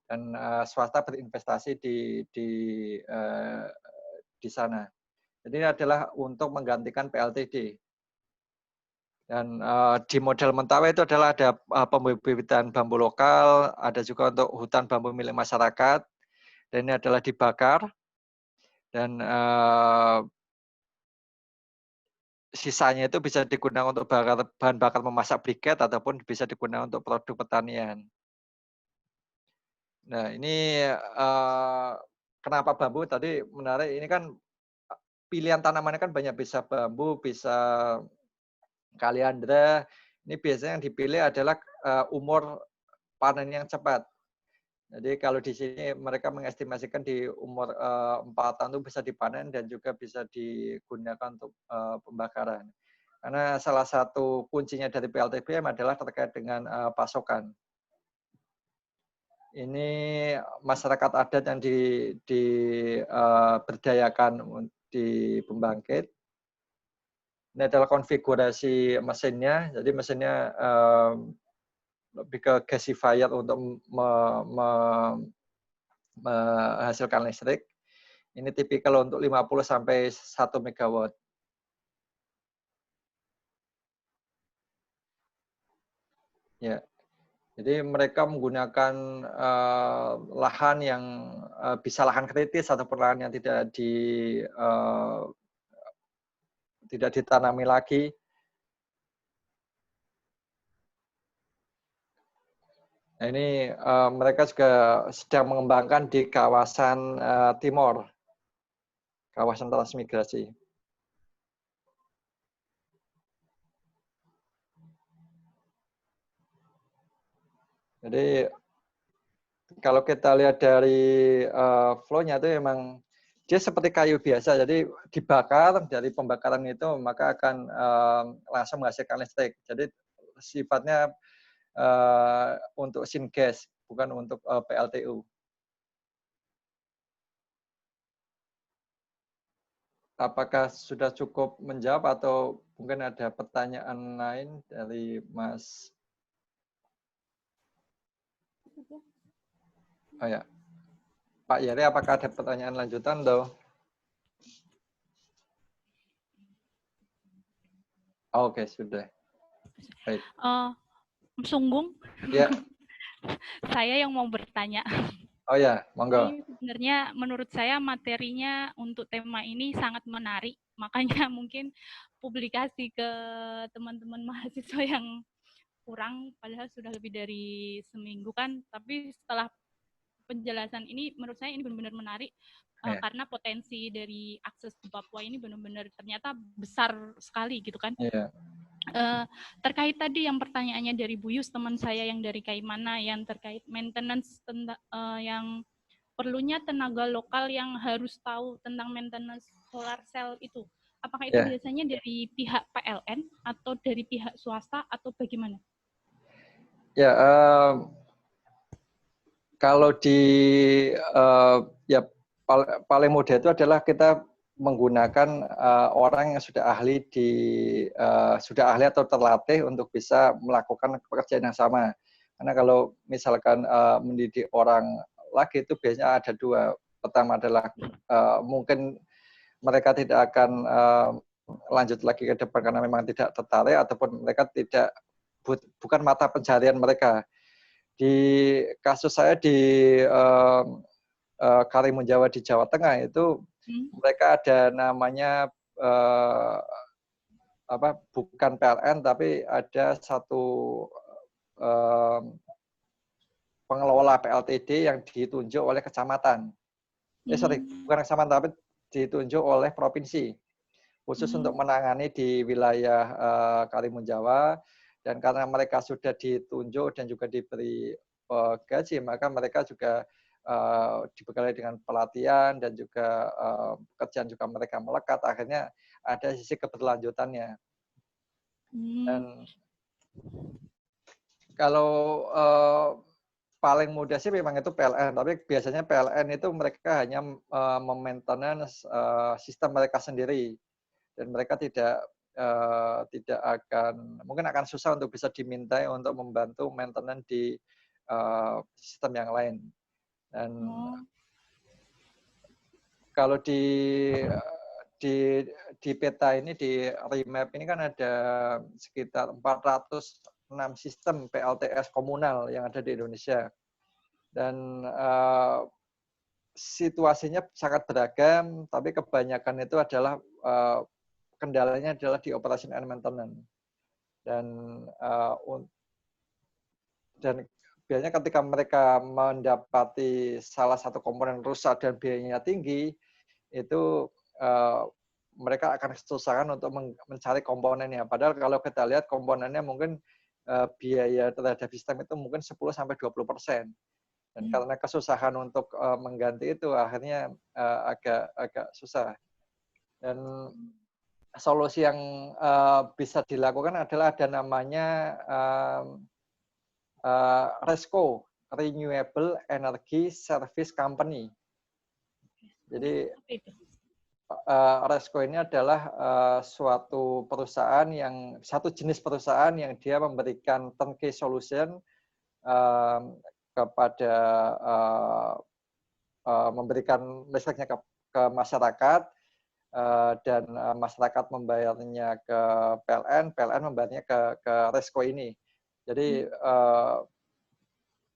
dan swasta berinvestasi di sana. Jadi ini adalah untuk menggantikan PLTD. Dan di model Mentawai itu adalah ada pembibitan bambu lokal, ada juga untuk hutan bambu milik masyarakat. Dan ini adalah dibakar dan sisanya itu bisa digunakan untuk bahan bakar memasak briket ataupun bisa digunakan untuk produk pertanian. Nah, ini kenapa bambu tadi menarik, ini kan pilihan tanamannya kan banyak, bisa bambu, bisa kaliandra. Ini biasanya yang dipilih adalah umur panen yang cepat. Jadi kalau di sini mereka mengestimasikan di umur 4 tahun itu bisa dipanen dan juga bisa digunakan untuk pembakaran. Karena salah satu kuncinya dari PLTBM adalah terkait dengan pasokan. Ini masyarakat adat yang diberdayakan di pembangkit. Ini adalah konfigurasi mesinnya. Jadi mesinnya lebih ke gasifier untuk menghasilkan listrik. Ini tipikal untuk 50 sampai 1 megawatt. Ya. Jadi mereka menggunakan lahan yang bisa lahan kritis ataupun lahan yang tidak ditanami lagi. Nah, ini mereka juga sedang mengembangkan di kawasan timur, kawasan transmigrasi. Jadi kalau kita lihat dari flow-nya itu memang dia seperti kayu biasa, jadi dibakar, dari pembakaran itu maka akan langsung menghasilkan listrik. Jadi sifatnya untuk syngas, bukan untuk PLTU. Apakah sudah cukup menjawab atau mungkin ada pertanyaan lain dari Mas? Oh ya, Pak Yeri, apakah ada pertanyaan lanjutan, toh? Oke, sudah. Baik. Sunggung. Ya. Saya yang mau bertanya. Oh ya, monggo. Ini sebenarnya menurut saya materinya untuk tema ini sangat menarik. Makanya mungkin publikasi ke teman-teman mahasiswa yang kurang, padahal sudah lebih dari seminggu kan. Tapi setelah penjelasan ini, menurut saya ini benar-benar menarik. Karena potensi dari akses ke Papua ini benar-benar ternyata besar sekali gitu kan. Terkait tadi yang pertanyaannya dari Bu Yus, teman saya yang dari Kaimana, yang terkait maintenance yang perlunya tenaga lokal yang harus tahu tentang maintenance solar cell itu. Apakah itu biasanya dari pihak PLN atau dari pihak swasta atau bagaimana? Ya, kalau di ya paling mudah itu adalah kita menggunakan orang yang sudah ahli atau terlatih untuk bisa melakukan pekerjaan yang sama. Karena kalau misalkan mendidik orang lagi itu biasanya ada dua. Pertama adalah mungkin mereka tidak akan lanjut lagi ke depan karena memang tidak tertarik, ataupun mereka bukan mata pencarian mereka. Di kasus saya di Karimun Jawa di Jawa Tengah itu mereka ada namanya bukan PLN tapi ada satu pengelola PLTD yang ditunjuk oleh kecamatan. Bukan kecamatan tapi ditunjuk oleh provinsi khusus untuk menangani di wilayah Karimun Jawa. Dan karena mereka sudah ditunjuk dan juga diberi gaji, maka mereka juga dibekali dengan pelatihan dan juga pekerjaan juga mereka melekat. Akhirnya ada sisi keberlanjutannya. Dan kalau paling mudah sih memang itu PLN, tapi biasanya PLN itu mereka hanya memaintenance sistem mereka sendiri, dan mereka tidak mungkin akan susah untuk bisa dimintai untuk membantu maintenance di sistem yang lain. Dan kalau di peta ini, di remap ini kan ada sekitar 406 sistem PLTS komunal yang ada di Indonesia. Dan situasinya sangat beragam, tapi kebanyakan itu adalah kendalanya adalah di operation and maintenance. Dan biasanya ketika mereka mendapati salah satu komponen rusak dan biayanya tinggi, itu mereka akan kesusahan untuk mencari komponennya. Padahal kalau kita lihat komponennya mungkin biaya terhadap sistem itu mungkin 10-20%. Dan karena kesusahan untuk mengganti itu akhirnya agak susah. Dan solusi yang bisa dilakukan adalah ada namanya RESCO, Renewable Energy Service Company. Jadi RESCO ini adalah suatu perusahaan satu jenis perusahaan yang dia memberikan turnkey solution kepada memberikan listriknya ke masyarakat. Dan masyarakat membayarnya ke PLN, PLN membayarnya ke RESCO ini. Jadi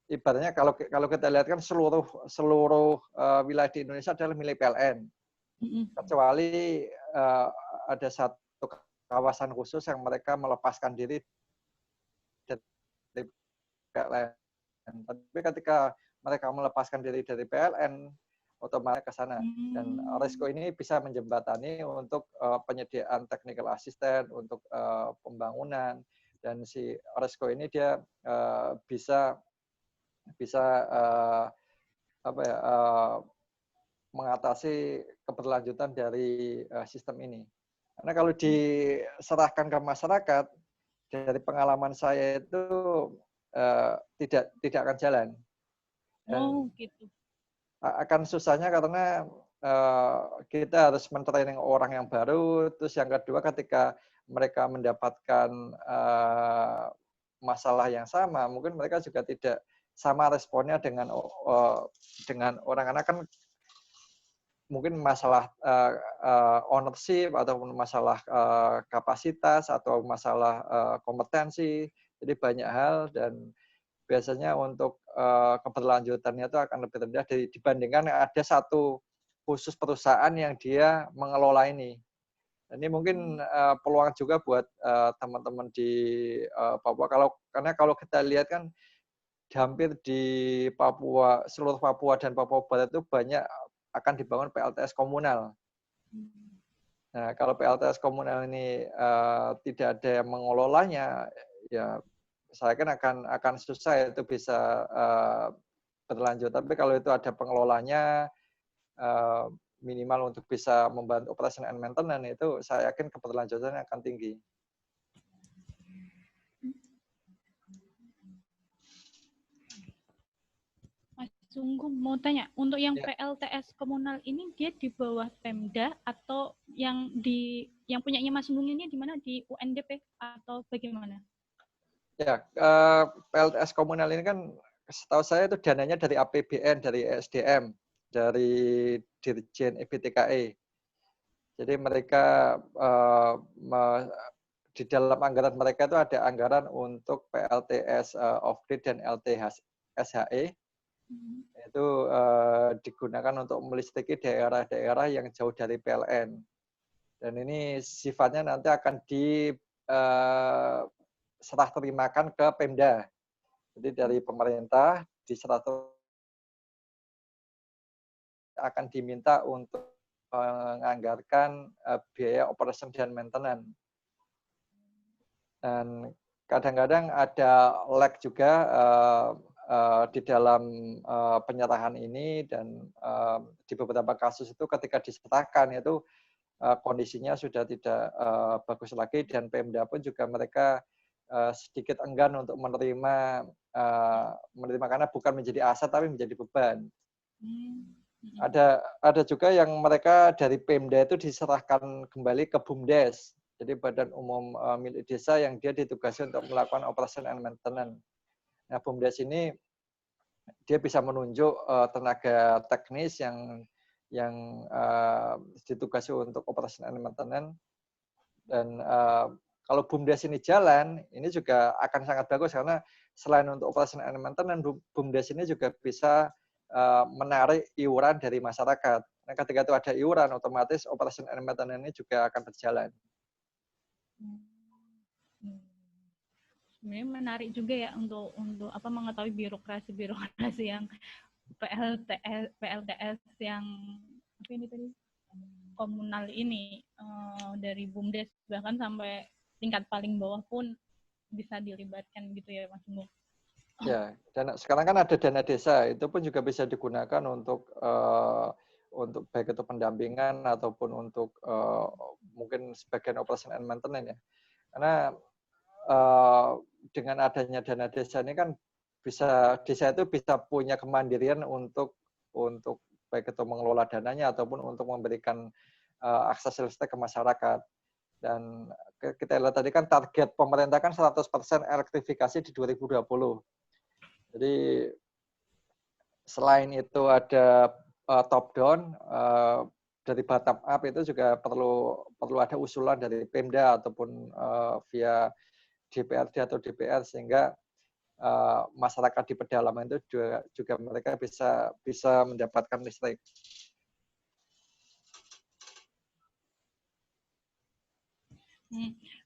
ibaratnya kalau kita lihat kan seluruh wilayah di Indonesia adalah milik PLN, kecuali ada satu kawasan khusus yang mereka melepaskan diri dari PLN. Tapi ketika mereka melepaskan diri dari PLN, otomatis ke sana. Dan RESCO ini bisa menjembatani untuk penyediaan technical assistant, untuk pembangunan, dan si RESCO ini dia bisa mengatasi keberlanjutan dari sistem ini. Karena kalau diserahkan ke masyarakat, dari pengalaman saya itu tidak akan jalan. Dan gitu. Akan susahnya karena kita harus mentraining orang yang baru. Terus yang kedua, ketika mereka mendapatkan masalah yang sama, mungkin mereka juga tidak sama responnya dengan orang-anak. Kan mungkin masalah ownership ataupun masalah kapasitas atau masalah kompetensi. Jadi banyak hal, dan biasanya untuk keberlanjutannya itu akan lebih rendah dibandingkan ada satu khusus perusahaan yang dia mengelola ini. Ini mungkin peluang juga buat teman-teman di Papua. Karena kalau kita lihat kan hampir di Papua, seluruh Papua dan Papua Barat itu banyak akan dibangun PLTS komunal. Nah, kalau PLTS komunal ini tidak ada yang mengelolanya, ya saya kan akan susah itu bisa berlanjut. Tapi kalau itu ada pengelolanya, minimal untuk bisa membantu operation and maintenance, itu saya yakin keberlanjutannya akan tinggi. Mas Sungguh mau tanya, untuk yang PLTS komunal ini dia di bawah Pemda atau yang punyanya Mas Sungguh ini di mana, di UNDP atau bagaimana? Ya, PLTS komunal ini kan setahu saya itu dananya dari APBN, dari ESDM, dari Dirjen EBTKE. Jadi mereka di dalam anggaran mereka itu ada anggaran untuk PLTS off-grid dan LTSHE. Itu digunakan untuk melistriki daerah-daerah yang jauh dari PLN. Dan ini sifatnya nanti akan serah terimakan ke Pemda. Jadi dari pemerintah diserah akan diminta untuk menganggarkan biaya operation dan maintenance. Dan kadang-kadang ada lag juga di dalam penyerahan ini, dan di beberapa kasus itu ketika diserahkan itu kondisinya sudah tidak bagus lagi, dan Pemda pun juga mereka sedikit enggan untuk menerima karena bukan menjadi aset tapi menjadi beban. Ada juga yang mereka dari Pemda itu diserahkan kembali ke BUMDes, jadi Badan Umum Milik Desa, yang dia ditugasi untuk melakukan operation and maintenance. Nah, BUMDes ini dia bisa menunjuk tenaga teknis yang ditugasi untuk operation and maintenance. Dan kalau BUMDes ini jalan, ini juga akan sangat bagus, karena selain untuk operation and maintenance, BUMDes ini juga bisa menarik iuran dari masyarakat. Nah, ketika itu ada iuran, otomatis operation and maintenance ini juga akan berjalan. Sebenarnya menarik juga ya untuk mengetahui birokrasi yang PLTS yang apa ini tadi komunal ini, dari BUMDes bahkan sampai tingkat paling bawah pun bisa dilibatkan gitu ya, Mas Mbok. Ya, dan sekarang kan ada dana desa, itu pun juga bisa digunakan untuk baik itu pendampingan ataupun untuk mungkin sebagian operation and maintenance ya. Karena dengan adanya dana desa ini kan desa itu bisa punya kemandirian untuk baik itu mengelola dananya ataupun untuk memberikan akses listrik ke masyarakat. Dan kita lihat tadi kan target pemerintah kan 100% elektrifikasi di 2020. Jadi selain itu ada top down, dari bottom up itu juga perlu ada usulan dari Pemda ataupun via DPRD atau DPR, sehingga masyarakat di pedalaman itu juga mereka bisa mendapatkan listrik.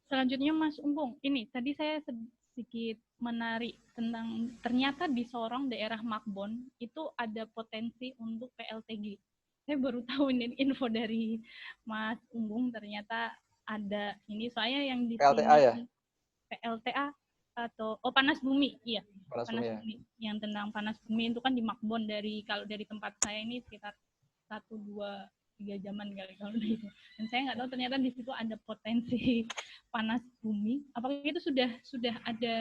Selanjutnya Mas Umbung, ini tadi saya sedikit menarik tentang ternyata di Sorong daerah Makbon itu ada potensi untuk PLTG. Saya baru tahu ini info dari Mas Umbung, ternyata ada ini. Soalnya yang di PLTA sini ya? PLTA atau panas bumi, iya. Panas bumi. Yang tentang panas bumi itu kan di Makbon, kalau dari tempat saya ini sekitar 1, 2, 3 jaman kali kalau itu. Dan saya nggak tahu ternyata di situ ada potensi panas bumi. Apakah itu sudah ada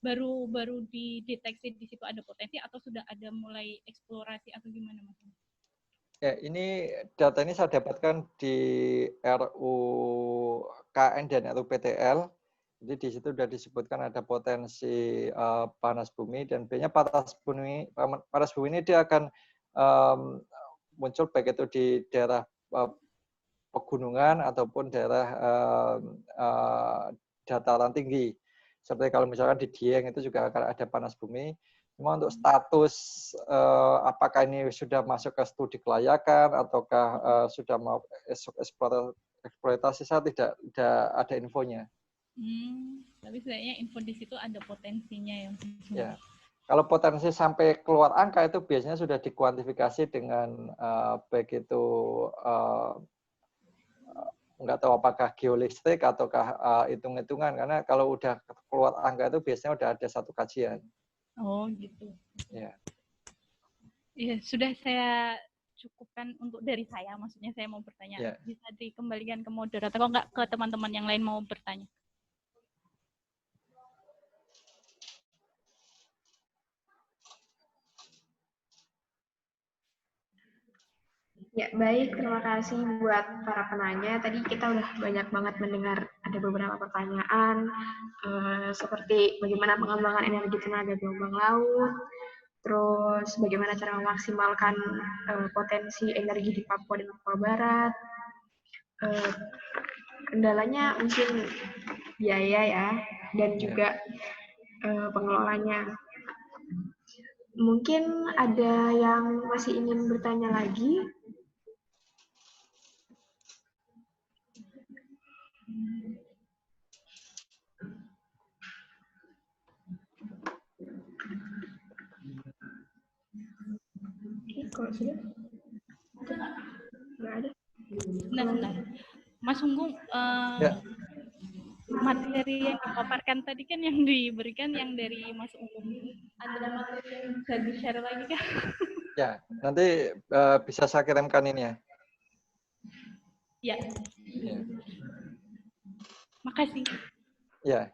baru dideteksi di situ ada potensi atau sudah ada mulai eksplorasi atau gimana Mas? Ya, ini data ini saya dapatkan di RUKN dan RUPTL. Jadi di situ sudah disebutkan ada potensi panas bumi, dan biasanya panas bumi ini dia akan muncul baik itu di daerah pegunungan ataupun daerah dataran tinggi. Seperti kalau misalkan di Dieng itu juga akan ada panas bumi. Cuma untuk status apakah ini sudah masuk ke studi kelayakan ataukah sudah mau eksploitasi, saya tidak ada infonya. Tapi sebenarnya info di situ ada potensinya ya. Ya. Kalau potensi sampai keluar angka itu biasanya sudah dikuantifikasi dengan baik itu nggak tahu apakah geolistrik ataukah hitung-hitungan, karena kalau udah keluar angka itu biasanya udah ada satu kajian. Oh gitu. Ya. Iya, sudah saya cukupkan untuk dari saya. Maksudnya saya mau bertanya. Ya. Bisa dikembalikan ke moderator atau enggak ke teman-teman yang lain mau bertanya? Ya, baik. Terima kasih buat para penanya. Tadi kita udah banyak banget mendengar ada beberapa pertanyaan, seperti bagaimana pengembangan energi tenaga gelombang laut, terus bagaimana cara memaksimalkan potensi energi di Papua dan Papua Barat. Kendalanya mungkin biaya ya, dan juga pengelolanya. Mungkin ada yang masih ingin bertanya lagi? Kalau sudah, nggak ada. Benar. Mas Unggung, Ya. materi yang dipaparkan tadi kan yang diberikan yang dari Mas Unggung. Ada materi yang bisa di-share lagi kan? Ya, nanti bisa saya kirimkan ini ya. Ya. Ya. Makasih. Ya.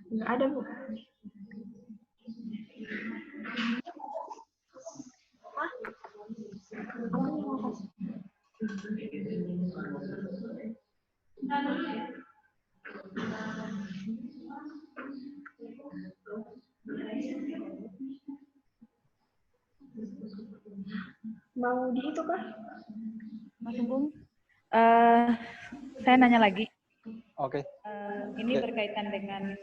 Nggak ada, Bu. Mau di itu kah? Mas Unggung, saya nanya lagi. Oke. Ini berkaitan dengan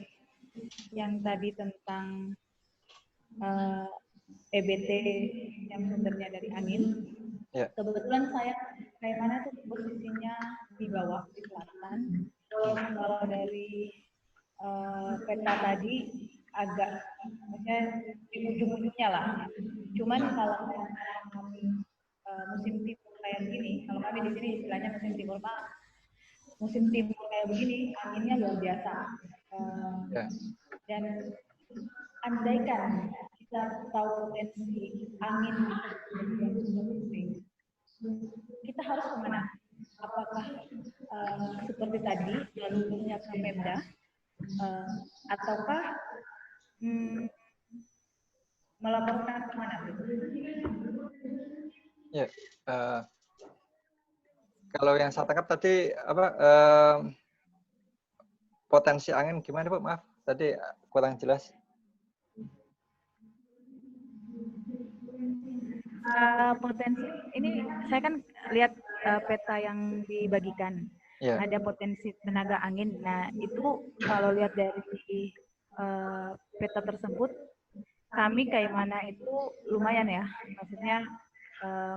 yang tadi tentang EBT yang sumbernya dari angin. Ya. Kebetulan saya kayak mana tuh posisinya di bawah, di selatan. Kalau dari peta tadi agak, maksudnya di ujung-ujungnya lah. Cuman kalau kami musim timur kayak begini, kalau kami di sini istilahnya musim timur Pak, musim timur kayak begini anginnya luar biasa. Dan andaikan kita tahu potensi angin yang sudah penting, kita harus kemana? Apakah seperti tadi jalurnya ke Pemda, ataukah melaporkan kemana? Ya. Kalau yang saya tangkap tadi apa? Potensi angin gimana Pak? Maaf, tadi kurang jelas. Potensi ini saya kan lihat peta yang dibagikan, ada potensi tenaga angin. Nah itu kalau lihat dari peta tersebut, kami kayak mana itu lumayan ya, maksudnya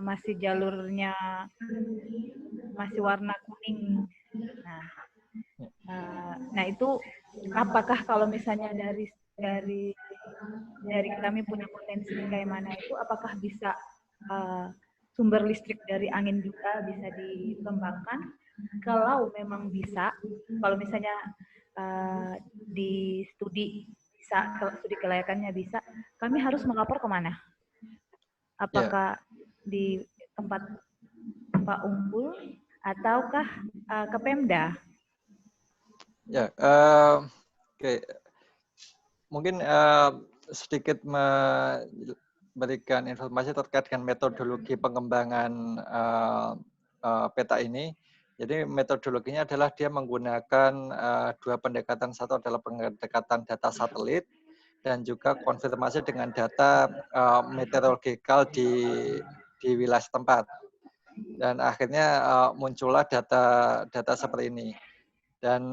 masih jalurnya masih warna kuning. Nah itu apakah kalau misalnya dari kami punya potensi kayak mana itu, apakah bisa sumber listrik dari angin juga bisa dikembangkan? Kalau memang bisa, kalau misalnya di studi bisa, studi kelayakannya bisa, kami harus melapor kemana? Apakah di tempat Pak Unggul ataukah ke Pemda? Ya, oke. Mungkin sedikit memberikan informasi terkait dengan metodologi pengembangan peta ini. Jadi metodologinya adalah dia menggunakan dua pendekatan. Satu adalah pendekatan data satelit dan juga konfirmasi dengan data meteorologikal di wilayah setempat. Dan akhirnya muncullah data seperti ini. Dan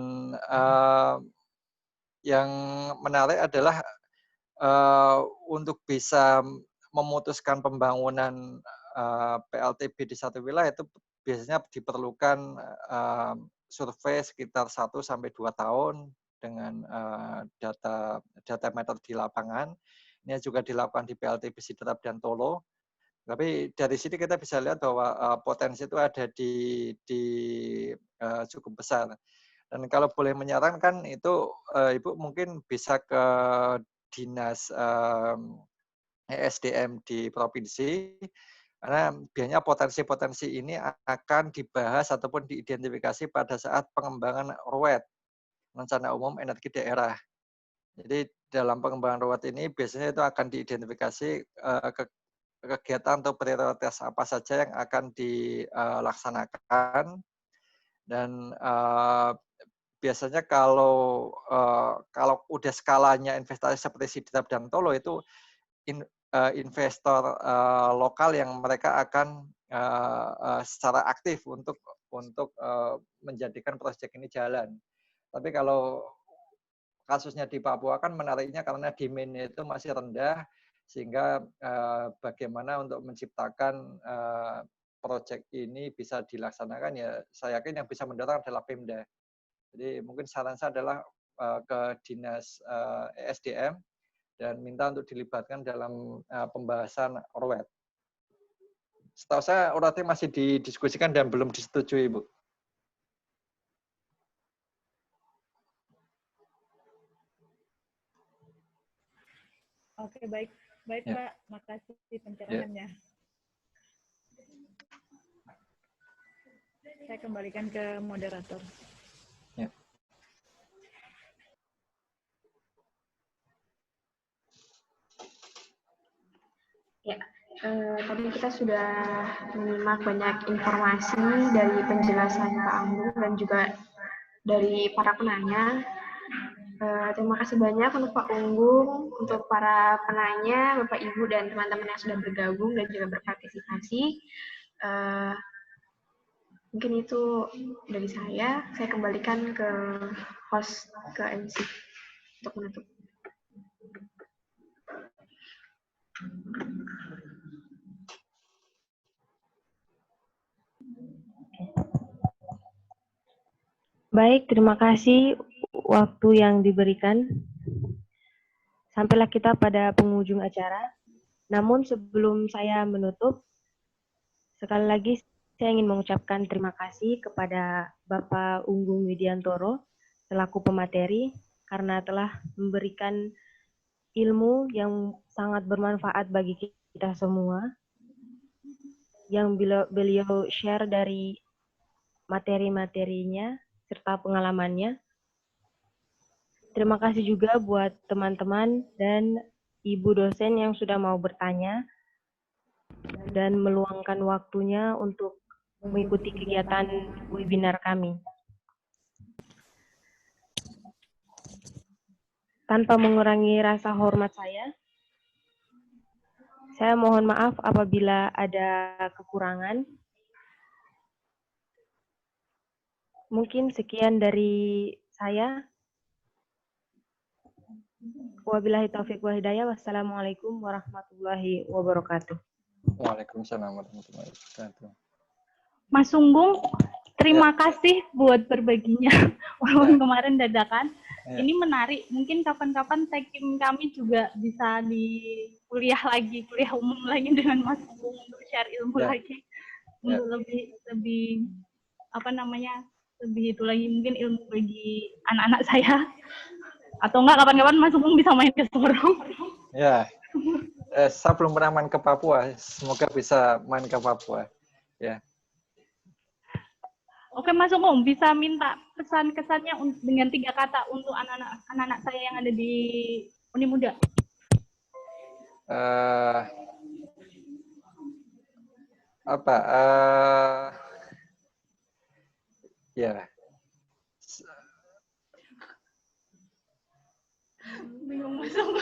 yang menarik adalah untuk bisa memutuskan pembangunan PLTB di satu wilayah itu biasanya diperlukan survei sekitar 1-2 tahun dengan data meter di lapangan. Ini juga dilakukan di PLTB Sidrap dan Tolo. Tapi dari sini kita bisa lihat bahwa potensi itu ada di cukup besar. Dan kalau boleh menyarankan itu Ibu mungkin bisa ke dinas ESDM di provinsi, karena biasanya potensi-potensi ini akan dibahas ataupun diidentifikasi pada saat pengembangan RUED, Rencana Umum Energi Daerah. Jadi dalam pengembangan RUED ini biasanya itu akan diidentifikasi kegiatan atau prioritas apa saja yang akan dilaksanakan, dan biasanya kalau udah skalanya investasi seperti Sidrap dan Tolo itu investor lokal yang mereka akan secara aktif untuk menjadikan proyek ini jalan. Tapi kalau kasusnya di Papua kan menariknya karena demand-nya itu masih rendah, sehingga bagaimana untuk menciptakan proyek ini bisa dilaksanakan, ya saya yakin yang bisa mendorong adalah Pemda. Jadi mungkin saran saya adalah ke dinas ESDM dan minta untuk dilibatkan dalam pembahasan RUED. Setahu saya RUED masih didiskusikan dan belum disetujui, Bu. Oke, baik ya. Pak, makasih pencerahannya. Saya kembalikan ke moderator. Ya, tadi kita sudah menyimak banyak informasi dari penjelasan Pak Anggun dan juga dari para penanya. Terima kasih banyak untuk Pak Unggung, untuk para penanya, Bapak Ibu dan teman-teman yang sudah bergabung dan juga berpartisipasi. Mungkin itu dari saya. Saya kembalikan ke host, ke MC untuk menutup. Baik, terima kasih waktu yang diberikan. Sampailah kita pada penghujung acara. Namun sebelum saya menutup, sekali lagi saya ingin mengucapkan terima kasih kepada Bapak Unggung Widiantoro selaku pemateri karena telah memberikan ilmu yang sangat bermanfaat bagi kita semua, yang beliau share dari materi-materinya serta pengalamannya. Terima kasih juga buat teman-teman dan ibu dosen yang sudah mau bertanya dan meluangkan waktunya untuk mengikuti kegiatan webinar kami. Tanpa mengurangi rasa hormat saya mohon maaf apabila ada kekurangan. Mungkin sekian dari saya. Wabillahi taufiq wa hidayah. Wassalamualaikum warahmatullahi wabarakatuh. Waalaikumsalam warahmatullahi wabarakatuh. Mas Unggung, terima kasih buat berbaginya. Walaupun kemarin dadakan. Ini menarik. Mungkin kapan-kapan tekim kami juga bisa di kuliah umum lagi dengan Mas Unggung untuk share ilmu lagi. Untuk lebih lebih itu lagi, mungkin ilmu bagi anak-anak saya. Atau enggak kapan-kapan Mas Unggung bisa main ke Sorong. Ya. Saya belum pernah main ke Papua. Semoga bisa main ke Papua. Ya. Oke, Mas Umum, bisa minta pesan-kesannya dengan 3 kata untuk anak-anak saya yang ada di Uni Muda. Apa? Ya. Bingung, Mas Umum.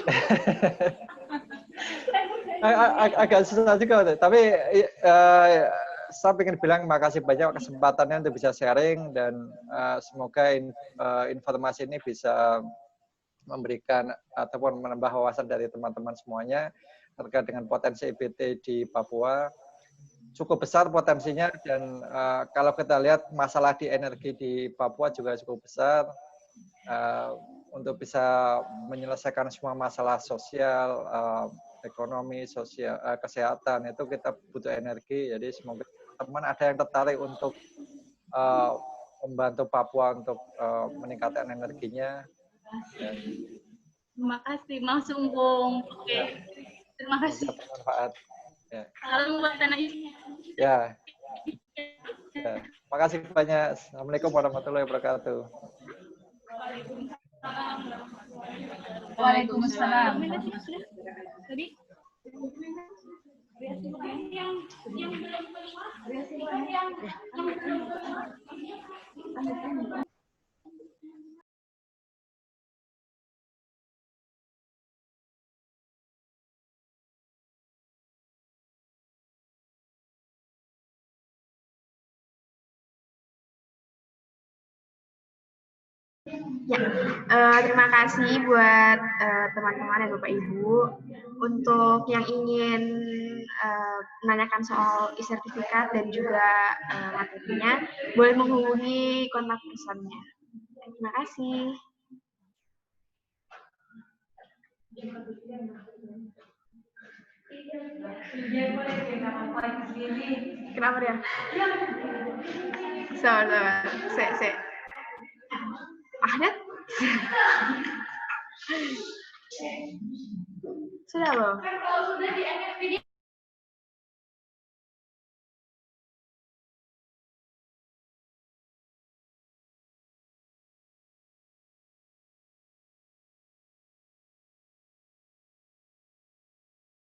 Agak susah juga, tapi saya ingin bilang makasih banyak kesempatannya untuk bisa sharing dan semoga informasi ini bisa memberikan ataupun menambah wawasan dari teman-teman semuanya terkait dengan potensi EBT di Papua. Cukup besar potensinya dan kalau kita lihat masalah di energi di Papua juga cukup besar. Untuk bisa menyelesaikan semua masalah sosial, ekonomi, sosial, kesehatan, itu kita butuh energi. Jadi semoga teman-teman ada yang tertarik untuk membantu Papua untuk meningkatkan energinya. Terima kasih, Mas Umum. Oke, terima kasih. Bermanfaat. Ya. Salam buat anak ini. Ya. Ya. Terima kasih banyak. Assalamualaikum warahmatullahi wabarakatuh. Waalaikumsalam. Tadi Ya, terima kasih buat teman-teman dan Bapak Ibu. Untuk yang ingin menanyakan soal e-sertifikat dan juga materinya, boleh menghubungi kontak personnya. Terima kasih. Kenapa dia? Sabar. Ahmad? Sudah loh.